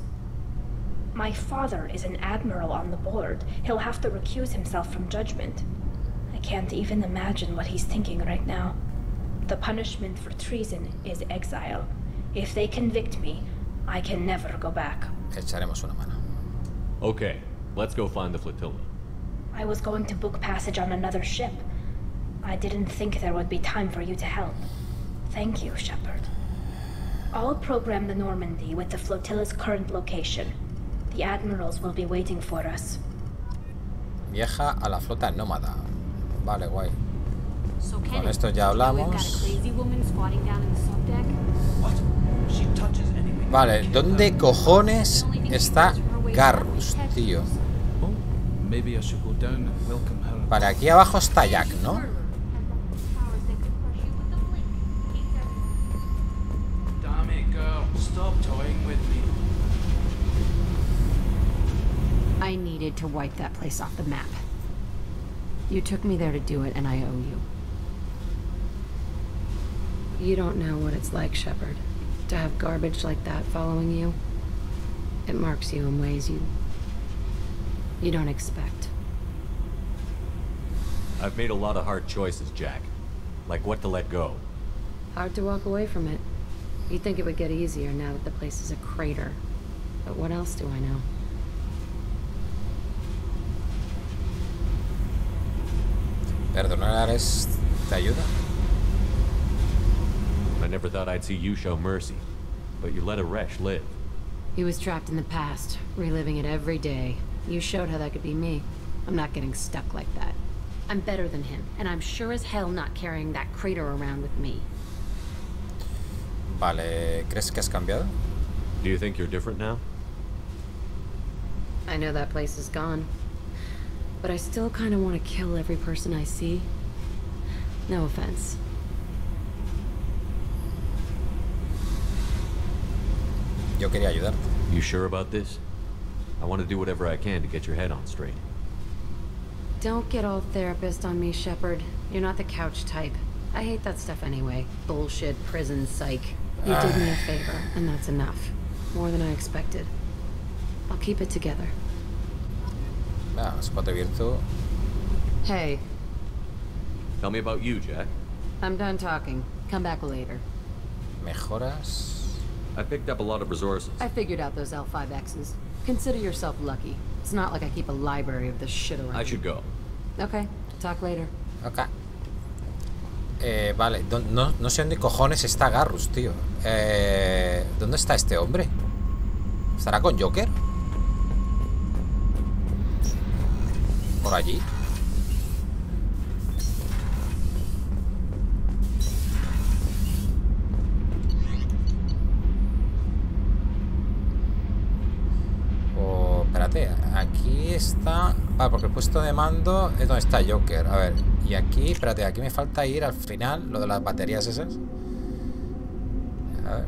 My father is an admiral on the board. He'll have to recuse himself from judgment. I can't even imagine what he's thinking right now. The punishment for treason is exile. If they convict me, I can never go back. Echaremos una mano. Okay, let's go find the flotilla. I was going to book passage on another ship. I didn't think there would be time for you to help. Thank you, Shepard. I'll program the Normandy with the flotilla's current location. The admirals will be waiting for us. Viaja a la flota nómada. Vale, guay. Con esto ya hablamos. Vale, ¿dónde cojones está Garrus, tío? Vale, aquí abajo está Jack, ¿no? I needed to wipe that place off the map. You took me there to do it, and I owe you. You don't know what it's like, Shepard, to have garbage like that following you. It marks you in ways you don't expect. I've made a lot of hard choices, Jack. Like what to let go. Hard to walk away from it. You'd think it would get easier now that the place is a crater. But what else do I know? Perdonar te ayuda. I never thought I'd see you show mercy, but you let a wretch live. He was trapped in the past, reliving it every day. You showed how that could be me. I'm not getting stuck like that. I'm better than him, and I'm sure as hell not carrying that crater around with me. Vale, ¿crees que has cambiado? Do you think you're different now? I know that place is gone. But I still kind of want to kill every person I see. No offense. Yo quería ayudarte. You sure about this? I want to do whatever I can to get your head on straight. Don't get all therapist on me, Shepard. You're not the couch type. I hate that stuff anyway. Bullshit, prison, psych. You did me a favor, and that's enough. More than I expected. I'll keep it together. Spot abierto. Hey. Tell me about you, Jack. I'm done talking. Come back later. Mejoras. I picked up a lot of resources. I figured out those L5Xs. Consider yourself lucky. It's not like I keep a library of this shit around. I should go. Okay. Talk later. Okay. Vale. No sé dónde cojones está Garrus, tío. ¿Dónde está este hombre? ¿Estará con Joker? Por allí. Oh, espérate, aquí está. Vale, porque el puesto de mando es donde está Joker. A ver, y aquí, espérate, aquí me falta ir al final, lo de las baterías esas. A ver.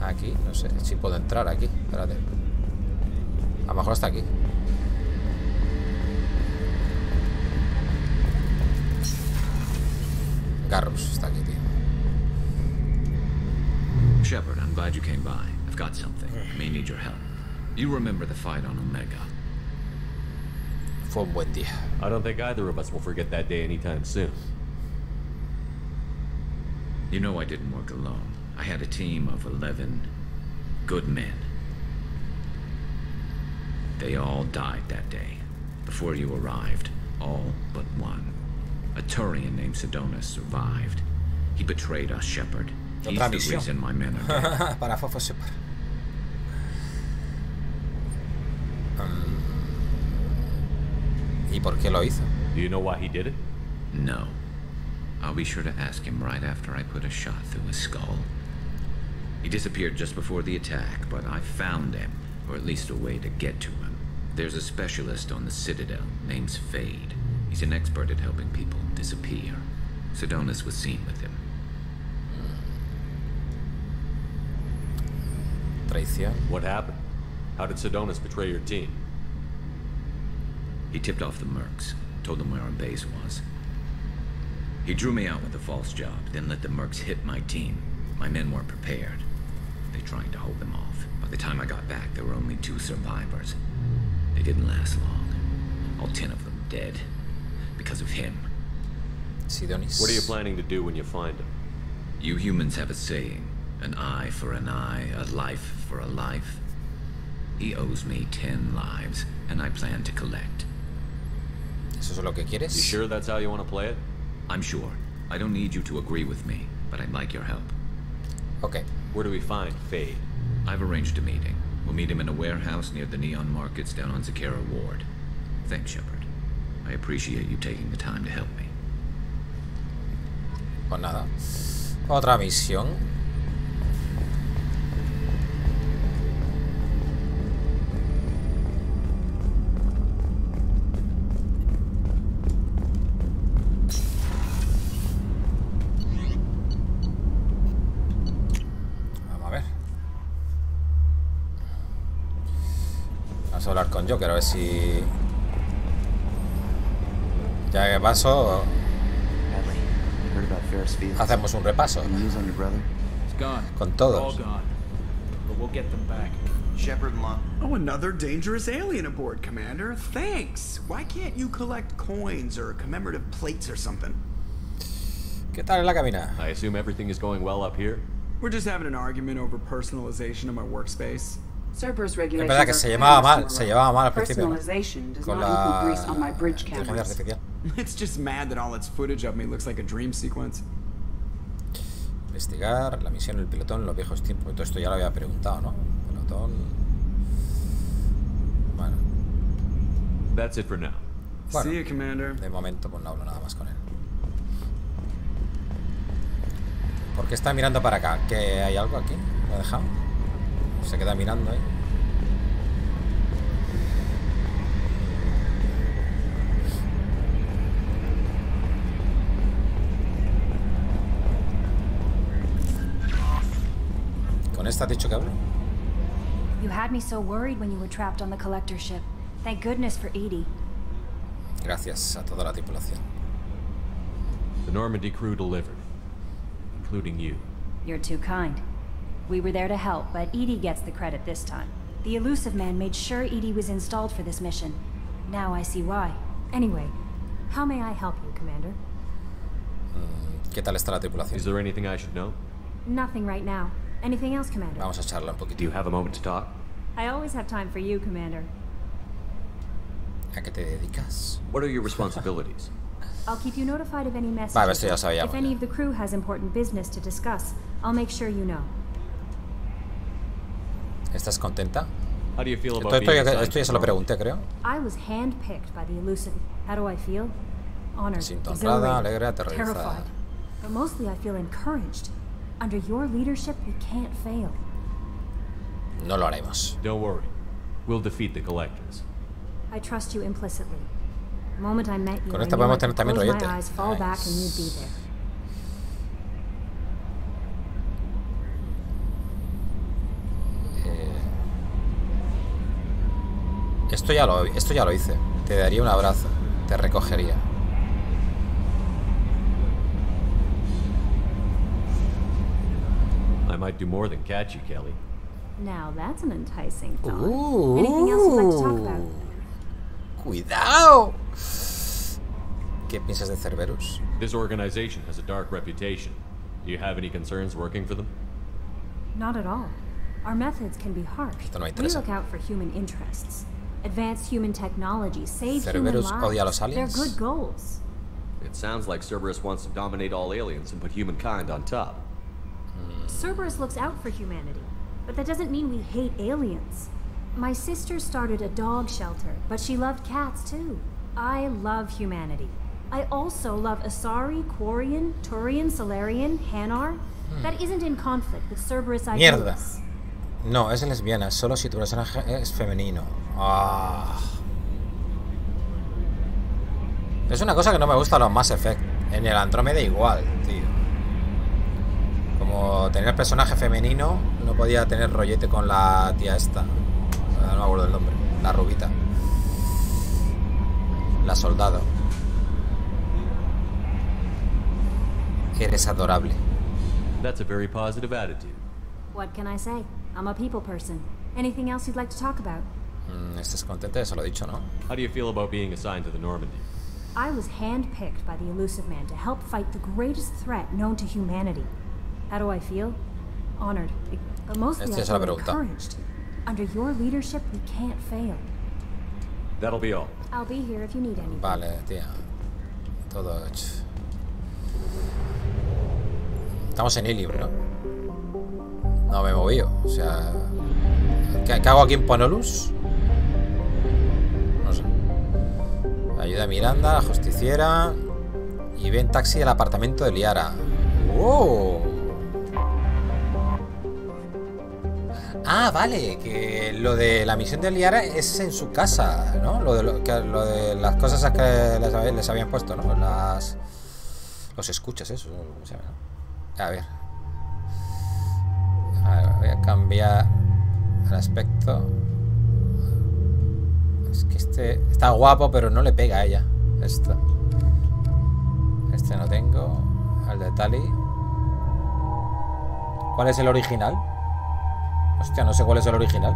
Aquí, no sé si puedo entrar aquí, espérate. A lo mejor está aquí. Garrus está aquí, tío. Shepard, I'm glad you came by. I've got something. I may need your help. You remember the fight on Omega? Fue un buen día. I don't think either of us will forget that day anytime soon. You know I didn't work alone. I had a team of 11 good men. They all died that day, before you arrived. All but one. A Turian named Sidonus survived. He betrayed us, Shepard. He's the reason my men are dead. Para Fofo Shepard. ¿Y por qué lo hizo? Do you know why he did it? No. I'll be sure to ask him right after I put a shot through his skull. He disappeared just before the attack, but I found him, or at least a way to get to him. There's a specialist on the Citadel, named Fade. He's an expert at helping people disappear. Sidonus was seen with him. Traición. What happened? How did Sidonus betray your team? He tipped off the mercs, told them where our base was. He drew me out with a false job, then let the mercs hit my team. My men weren't prepared. They tried to hold them off. By the time I got back, there were only 2 survivors. They didn't last long. All 10 of them dead. Because of him. Sidonis. What are you planning to do when you find him? You humans have a saying. An eye for an eye, a life for a life. He owes me 10 lives, and I plan to collect. ¿Eso es lo que quieres? You sure that's how you want to play it? I'm sure. I don't need you to agree with me, but I'd like your help. Okay. Where do we find Fade? I've arranged a meeting. We'll meet him in a warehouse near the Neon Markets down on Zakera Ward. Thanks, Shepard. I appreciate you taking the time to help me. Pues nada. Otra misión. Vamos a ver. Vamos a hablar con Joker a ver si... Ya que paso, hacemos un repaso con todos. Oh, another dangerous alien aboard, Commander. Thanks. Why can't you collect coins or commemorative plates or something? ¿Qué tal en la cabina? I assume everything is going well up here? We're just having an argument over personalization of my workspace. Cerberus Es regulations verdad que se llevaba mal al principio, ¿no? Personalization does Con not la include grease on my bridge inteligencia cameras. artificial. It's just mad that all its footage of me looks like a dream sequence. Investigar la misión del pelotón en los viejos tiempos. Todo esto ya lo había preguntado, ¿no? Pelotón. Bueno. That's it for now. Bueno, See you, Commander. De momento pues no hablo nada más con él. ¿Por qué está mirando para acá? ¿Que hay algo aquí? ¿Lo he dejado? Se queda mirando ahí. ¿Con esta has dicho que hablo? You had me so worried when you were trapped on the collector ship. Thank goodness for Edie. Gracias a toda la tripulación. The Normandy crew delivered, including you. You're too kind. We were there to help, but Edie gets the credit this time. The elusive man made sure Edie was installed for this mission. Now I see why. Anyway, how may I help you, Commander? ¿Qué tal está la tripulación? Is there anything I should know? Nothing right now. Anything else, Commander? Vamos a charlar un poquito. Do you have a moment to talk? I always have time for you, Commander. ¿A qué te dedicas? What are your responsibilities? I'll keep you notified of any messages. Vale, esto ya sabíamos. If any of the crew has important business to discuss, I'll make sure you know. ¿Estás contenta? How do you feel about Esto ya se lo pregunté, creo. I was handpicked by the elusive. How do I feel? Honored, Siento honrada, exhilarated, alegre, aterrorizada. terrified. But mostly I feel encouraged. Under your leadership, we can't fail. No lo haremos. Don't worry. We'll defeat the collectors. I trust you implicitly. The moment I met you, Con I esta knew I podemos could tener también close rollete. my eyes, fall back, and you'd be there. Esto ya lo hice. Te daría un abrazo. Te recogería. I might do more than catch you, Kelly. Now that's an enticing thought. Anything else you'd like to talk about? ¡Cuidado! ¿Qué piensas de Cerberus? This organization has a dark reputation. Do you have any concerns working for them? Not at all. Our methods can be harsh. Esto no me We interesa. look out for human interests. Advance human technology, save human Cerberus lives. odia a los They're aliens. good goals. It sounds like Cerberus wants to dominate all aliens and put humankind on top. Cerberus looks out for humanity, but that doesn't mean we hate aliens. My sister started a dog shelter, but she loved cats too. I love humanity. I also love Asari, Quarian, Turian, Solarian, Hanar. That isn't in conflict with Cerberus Mierda. ideals. No, es lesbiana, solo si tu personaje es femenino. Ah. Es una cosa que no me gusta a los Mass Effect. En el Andrómeda igual, tío. Como tener personaje femenino, no podía tener rollete con la tía esta. No me acuerdo del nombre. La rubita. La soldado. Eres adorable. That's a very positive attitude. What can I say? I'm a people person. Anything else you'd like to talk about? ¿Estás contenta? Eso lo he dicho, ¿no? How do you feel about being assigned to the Normandy? I was handpicked by the elusive man to help fight the greatest threat known to humanity. How do I feel? Honored, but mostly I es la feel pregunta. encouraged. Under your leadership, we can't fail. That'll be all. I'll be here if you need anything. Vale, tía. Todo hecho. Estamos en Ilium, ¿no? No me he movido. O sea... ¿Qué hago aquí en Ponolus? No sé. Ayuda a Miranda, la justiciera. Y ve en taxi al apartamento de Liara. ¡Wow! Ah, vale, que lo de la misión de Liara es en su casa, ¿no? Lo de las cosas que les habían puesto, ¿no? Los escuchas, eso, ¿cómo se llama? A ver, voy a cambiar el aspecto. Es que este está guapo, pero no le pega a ella. Este no tengo. El de Tali. ¿Cuál es el original? Hostia, no sé cuál es el original.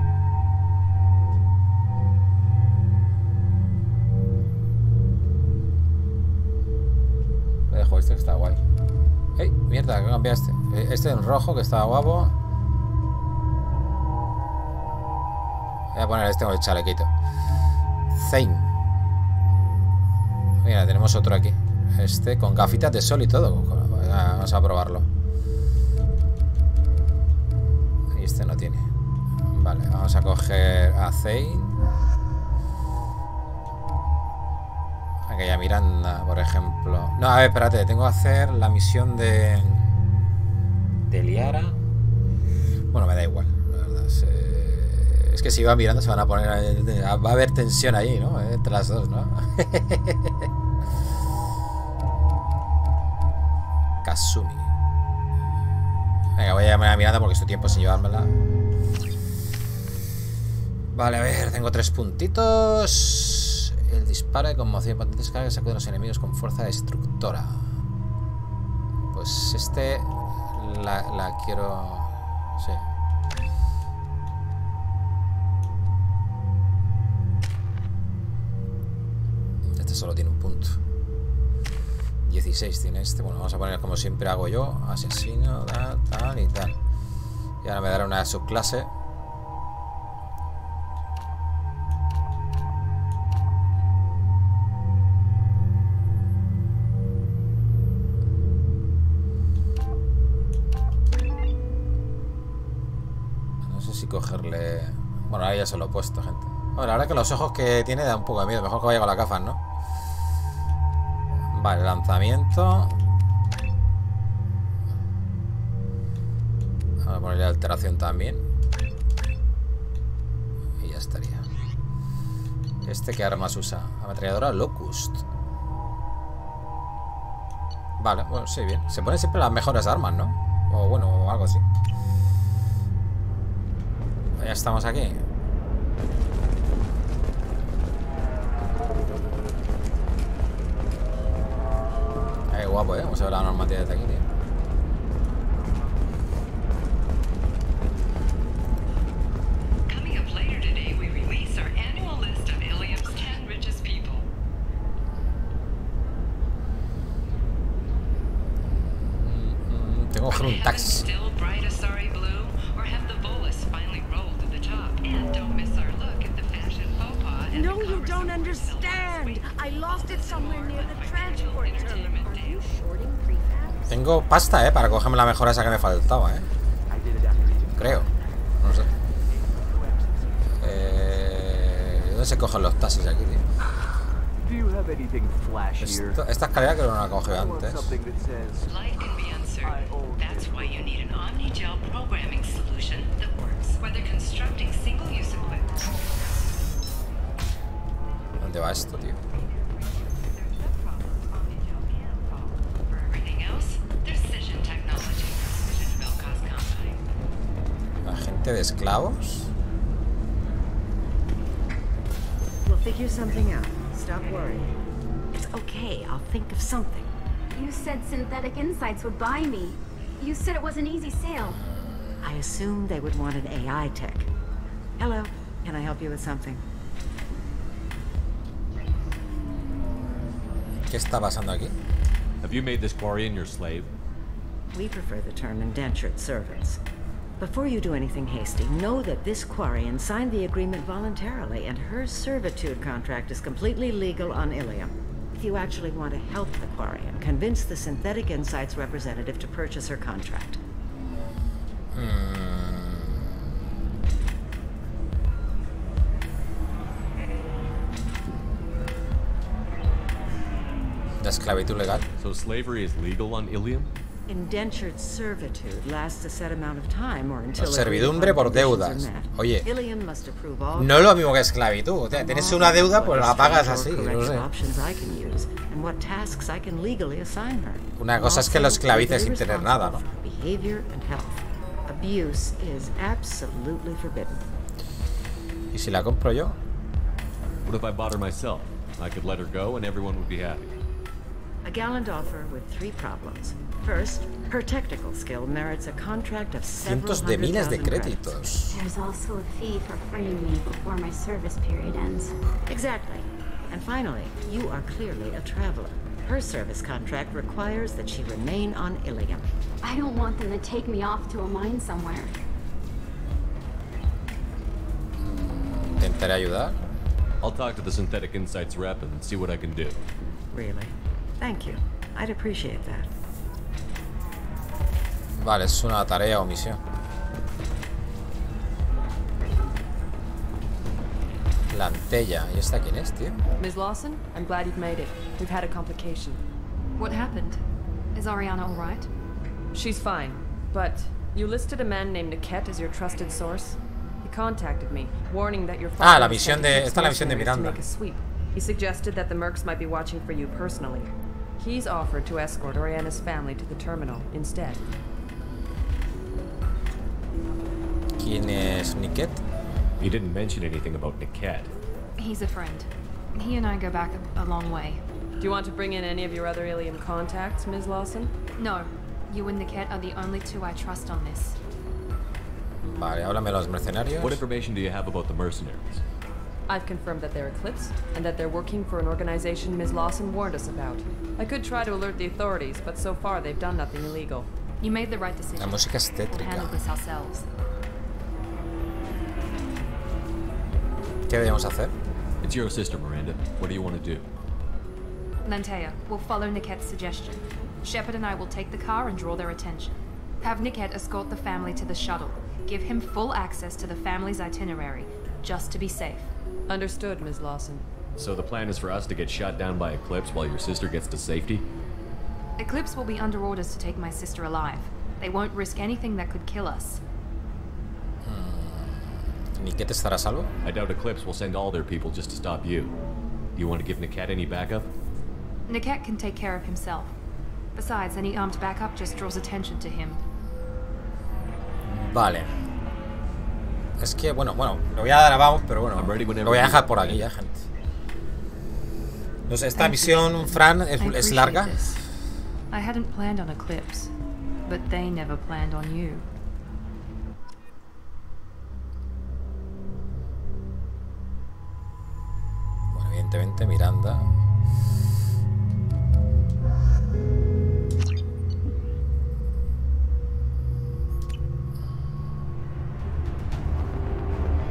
Lo dejo este que está guay. ¡Ey! Mierda, que cambiaste. Este en rojo que estaba guapo. Voy a poner este con el chalequito. Zane. Mira, tenemos otro aquí. Este con gafitas de sol y todo. Vamos a probarlo. Y este no tiene. Vale, vamos a coger a Zane. Aquella Miranda, por ejemplo. No, a ver, espérate, tengo que hacer la misión de Liara. Bueno, me da igual, la verdad. Es que si va Miranda se van a poner... Va a haber tensión ahí, ¿no? Entre las dos, ¿no? Kasumi. Venga, voy a llamar a Miranda porque estoy tiempo sin llevármela. Vale, a ver, tengo 3 puntitos. El disparo de conmoción potente descarga sacude a los enemigos con fuerza destructora. Pues este la quiero... Sí. Este solo tiene un punto. 16 tiene este. Bueno, vamos a poner como siempre hago yo. Asesino, tal y tal. Y ahora me dará una subclase. No sé si cogerle... Bueno, ahora ya se lo he puesto, gente. Bueno, la verdad que los ojos que tiene da un poco de miedo. Mejor que vaya con la gafas, ¿no? Vale, lanzamiento. Vamos a ponerle alteración también. Y ya estaría. ¿Este qué armas usa? Ametralladora Locust. Vale, bueno, sí, bien. Se ponen siempre las mejores armas, ¿no? O bueno, o algo así. Ya estamos aquí. Guapo, vamos a ver la normativa desde aquí, tío. Tengo que coger un taxi. No, you don't understand. I lost it somewhere near the transport terminal. Are you shorting prefabs? Tengo pasta, para cogerme la mejora esa que me faltaba, creo. No sé. ¿Dónde se cogen los taxis aquí, tío? Esta escalera creo que no la cogí antes. ¿Dónde va esto, tío? ¿Agente de esclavos? We'll figure something out. Stop worrying. It's okay. I'll think of something. You said Synthetic Insights would buy me. You said it was an easy sale. I assumed they would want an AI tech. Hello. Can I help you with something? ¿Qué está pasando aquí? Have you made this Quarian your slave? We prefer the term indentured servants. Before you do anything hasty, know that this Quarian signed the agreement voluntarily, and her servitude contract is completely legal on Ilium. If you actually want to help the Quarian, convince the Synthetic Insights representative to purchase her contract. La esclavitud legal. So slavery is legal on Ilium? Indentured servitude lasts a set amount of time or until servidumbre por deudas. Oye, no es lo mismo que esclavitud. O sea, tienes una deuda, pues la pagas así. No sé. Una cosa es que lo esclavices sin tener nada, ¿no? ¿Y si la compro yo? What if I bought her myself? I could let her go and everyone would be happy. A gallant offer with 3 problems. First, her technical skill merits a contract of several cientos de miles de créditos. There's also a fee for freeing me before my service period ends. Exactly. And finally, you are clearly a traveler. Her service contract requires that she remain on Ilium. I don't want them to take me off to a mine somewhere. ¿Intentaré ayudar? I'll talk to the Synthetic Insights rep and see what I can do. Really? Thank you. I'd appreciate that. Vale, es una tarea o misión. La Antella. ¿Y esta quién es, tío? Ms. Lawson, I'm glad you've made it. We've had a complication. What happened? Is Ariana all right? She's fine, but you listed a man named Niket as your trusted source. He contacted me, warning that your father la misión de... Esta es la misión de Miranda. He suggested that the mercs might be watching for you personally. He's offered to escort Oriana's family to the terminal instead. ¿Quién es Niket? He didn't mention anything about Niket. He's a friend. He and I go back a long way. Do you want to bring in any of your other Ilium contacts, Ms. Lawson? No. You and Niket are the only 2 I trust on this. Vale, háblame de los mercenarios. What information do you have about the mercenaries? I've confirmed that they're Eclipse, and that they're working for an organization Ms. Lawson warned us about. I could try to alert the authorities, but so far they've done nothing illegal. You made the right decision. La música es tétrica. We'll handle this ourselves. ¿Qué debemos hacer? It's your sister, Miranda. What do you want to do? Lantea, we'll follow Niket's suggestion. Shepard and I will take the car and draw their attention. Have Niket escort the family to the shuttle. Give him full access to the family's itinerary, just to be safe. Understood, Ms. Lawson. So the plan is for us to get shot down by Eclipse while your sister gets to safety? Eclipse will be under orders to take my sister alive. They won't risk anything that could kill us. ¿Niket estará salvo? I doubt Eclipse will send all their people just to stop you. Do you want to give Niket any backup? Niket can take care of himself. Besides, any armed backup just draws attention to him. Vale. Es que, bueno, lo voy a dar a vamos, pero bueno, lo voy a dejar por aquí ya, gente. No sé, esta misión, Fran, es larga. I hadn't planned on Eclipse, but they never planned on you. Bueno, evidentemente Miranda.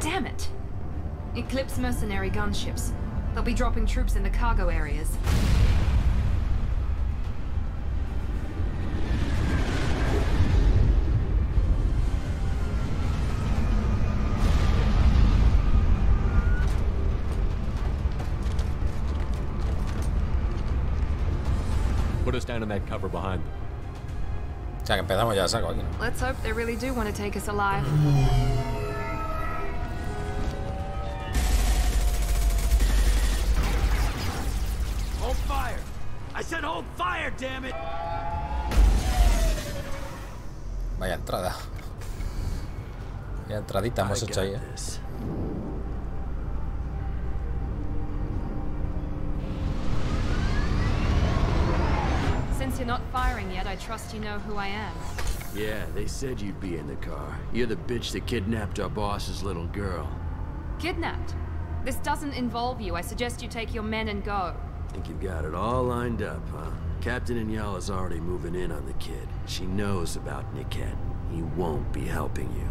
Damn it! Eclipse mercenary gunships. They'll be dropping troops in the cargo areas. Put us down in that cover behind them. O sea, que empezamos ya, saco aquí. Let's hope they really do want to take us alive. Hold fire! I said hold fire, damn it! Vaya entrada. Vaya entradita hemos hecho ahí, Since you're not firing yet, I trust you know who I am. Yeah, they said you'd be in the car. You're the bitch that kidnapped our boss's little girl. Kidnapped? This doesn't involve you. I suggest you take your men and go. Think you've got it all lined up, huh? Captain Inyala's already moving in on the kid. She knows about Niket. he won't be helping you.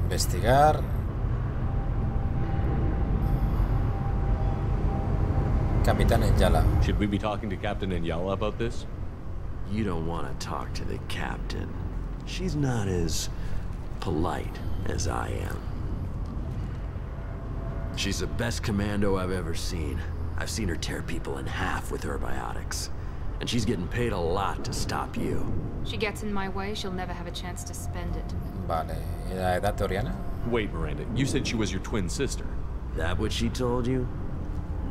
Investigar. Capitán Enyala. Should we be talking to Captain Enyala about this? You don't want to talk to the captain. She's not as polite as I am. She's the best commando I've ever seen. I've seen her tear people in half with her biotics. And she's getting paid a lot to stop you. She gets in my way, she'll never have a chance to spend it. Vale, ¿y la edad toriana? Wait, Miranda, you said she was your twin sister. That what she told you?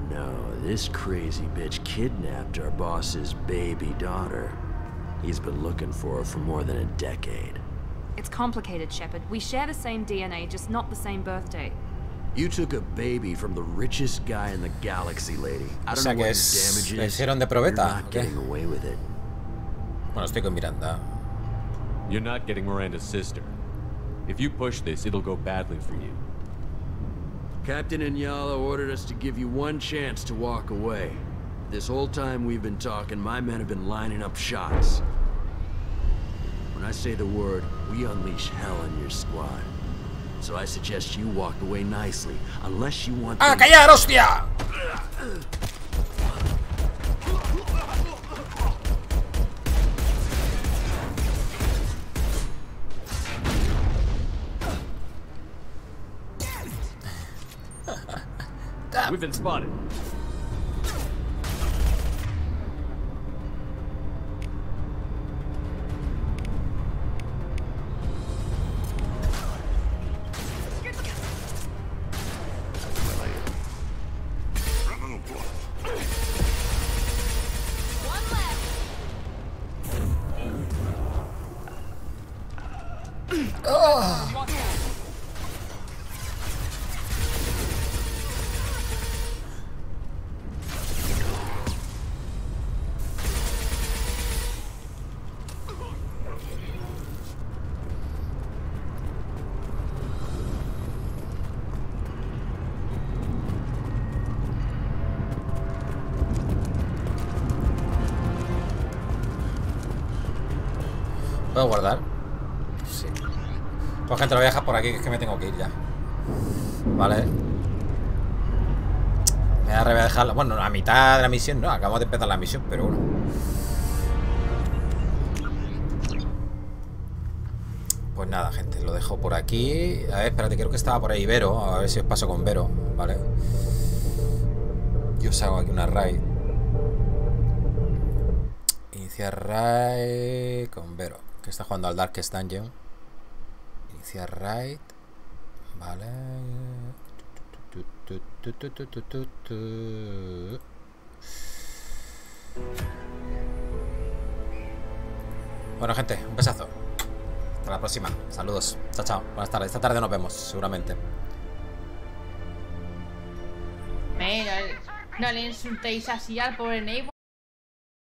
No, this crazy bitch kidnapped our boss's baby daughter. He's been looking for her for more than a decade. It's complicated, Shepard. We share the same DNA, just not the same birthday. You took a baby from the richest guy in the galaxy, lady. I don't know what his damage is. Hicieron de probeta. You're not getting away with it. Bueno, estoy con Miranda. You're not getting Miranda's sister. If you push this, it'll go badly for you. Captain Enyala ordered us to give you one chance to walk away. This whole time we've been talking, my men have been lining up shots. When I say the word, we unleash hell on your squad. So I suggest you walk away nicely, unless you want... ¡Ah, callar, hostia! We've been spotted. ¿Puedo guardar? Sí. Pues gente, lo voy a dejar por aquí, que es que me tengo que ir ya. Vale. Voy a dejarla. Bueno, a mitad de la misión, no, acabamos de empezar la misión, pero bueno. Pues nada, gente, lo dejo por aquí. A ver, espérate, creo que estaba por ahí Vero. A ver si os paso con Vero, ¿vale? Yo os hago aquí una raid. Iniciar raid con Vero, que está jugando al Darkest Dungeon. Iniciar raid. Vale. Bueno, gente, un besazo. Hasta la próxima. Saludos. Chao, chao. Buenas tardes. Esta tarde nos vemos, seguramente. No le insultéis así al pobre Neighbor.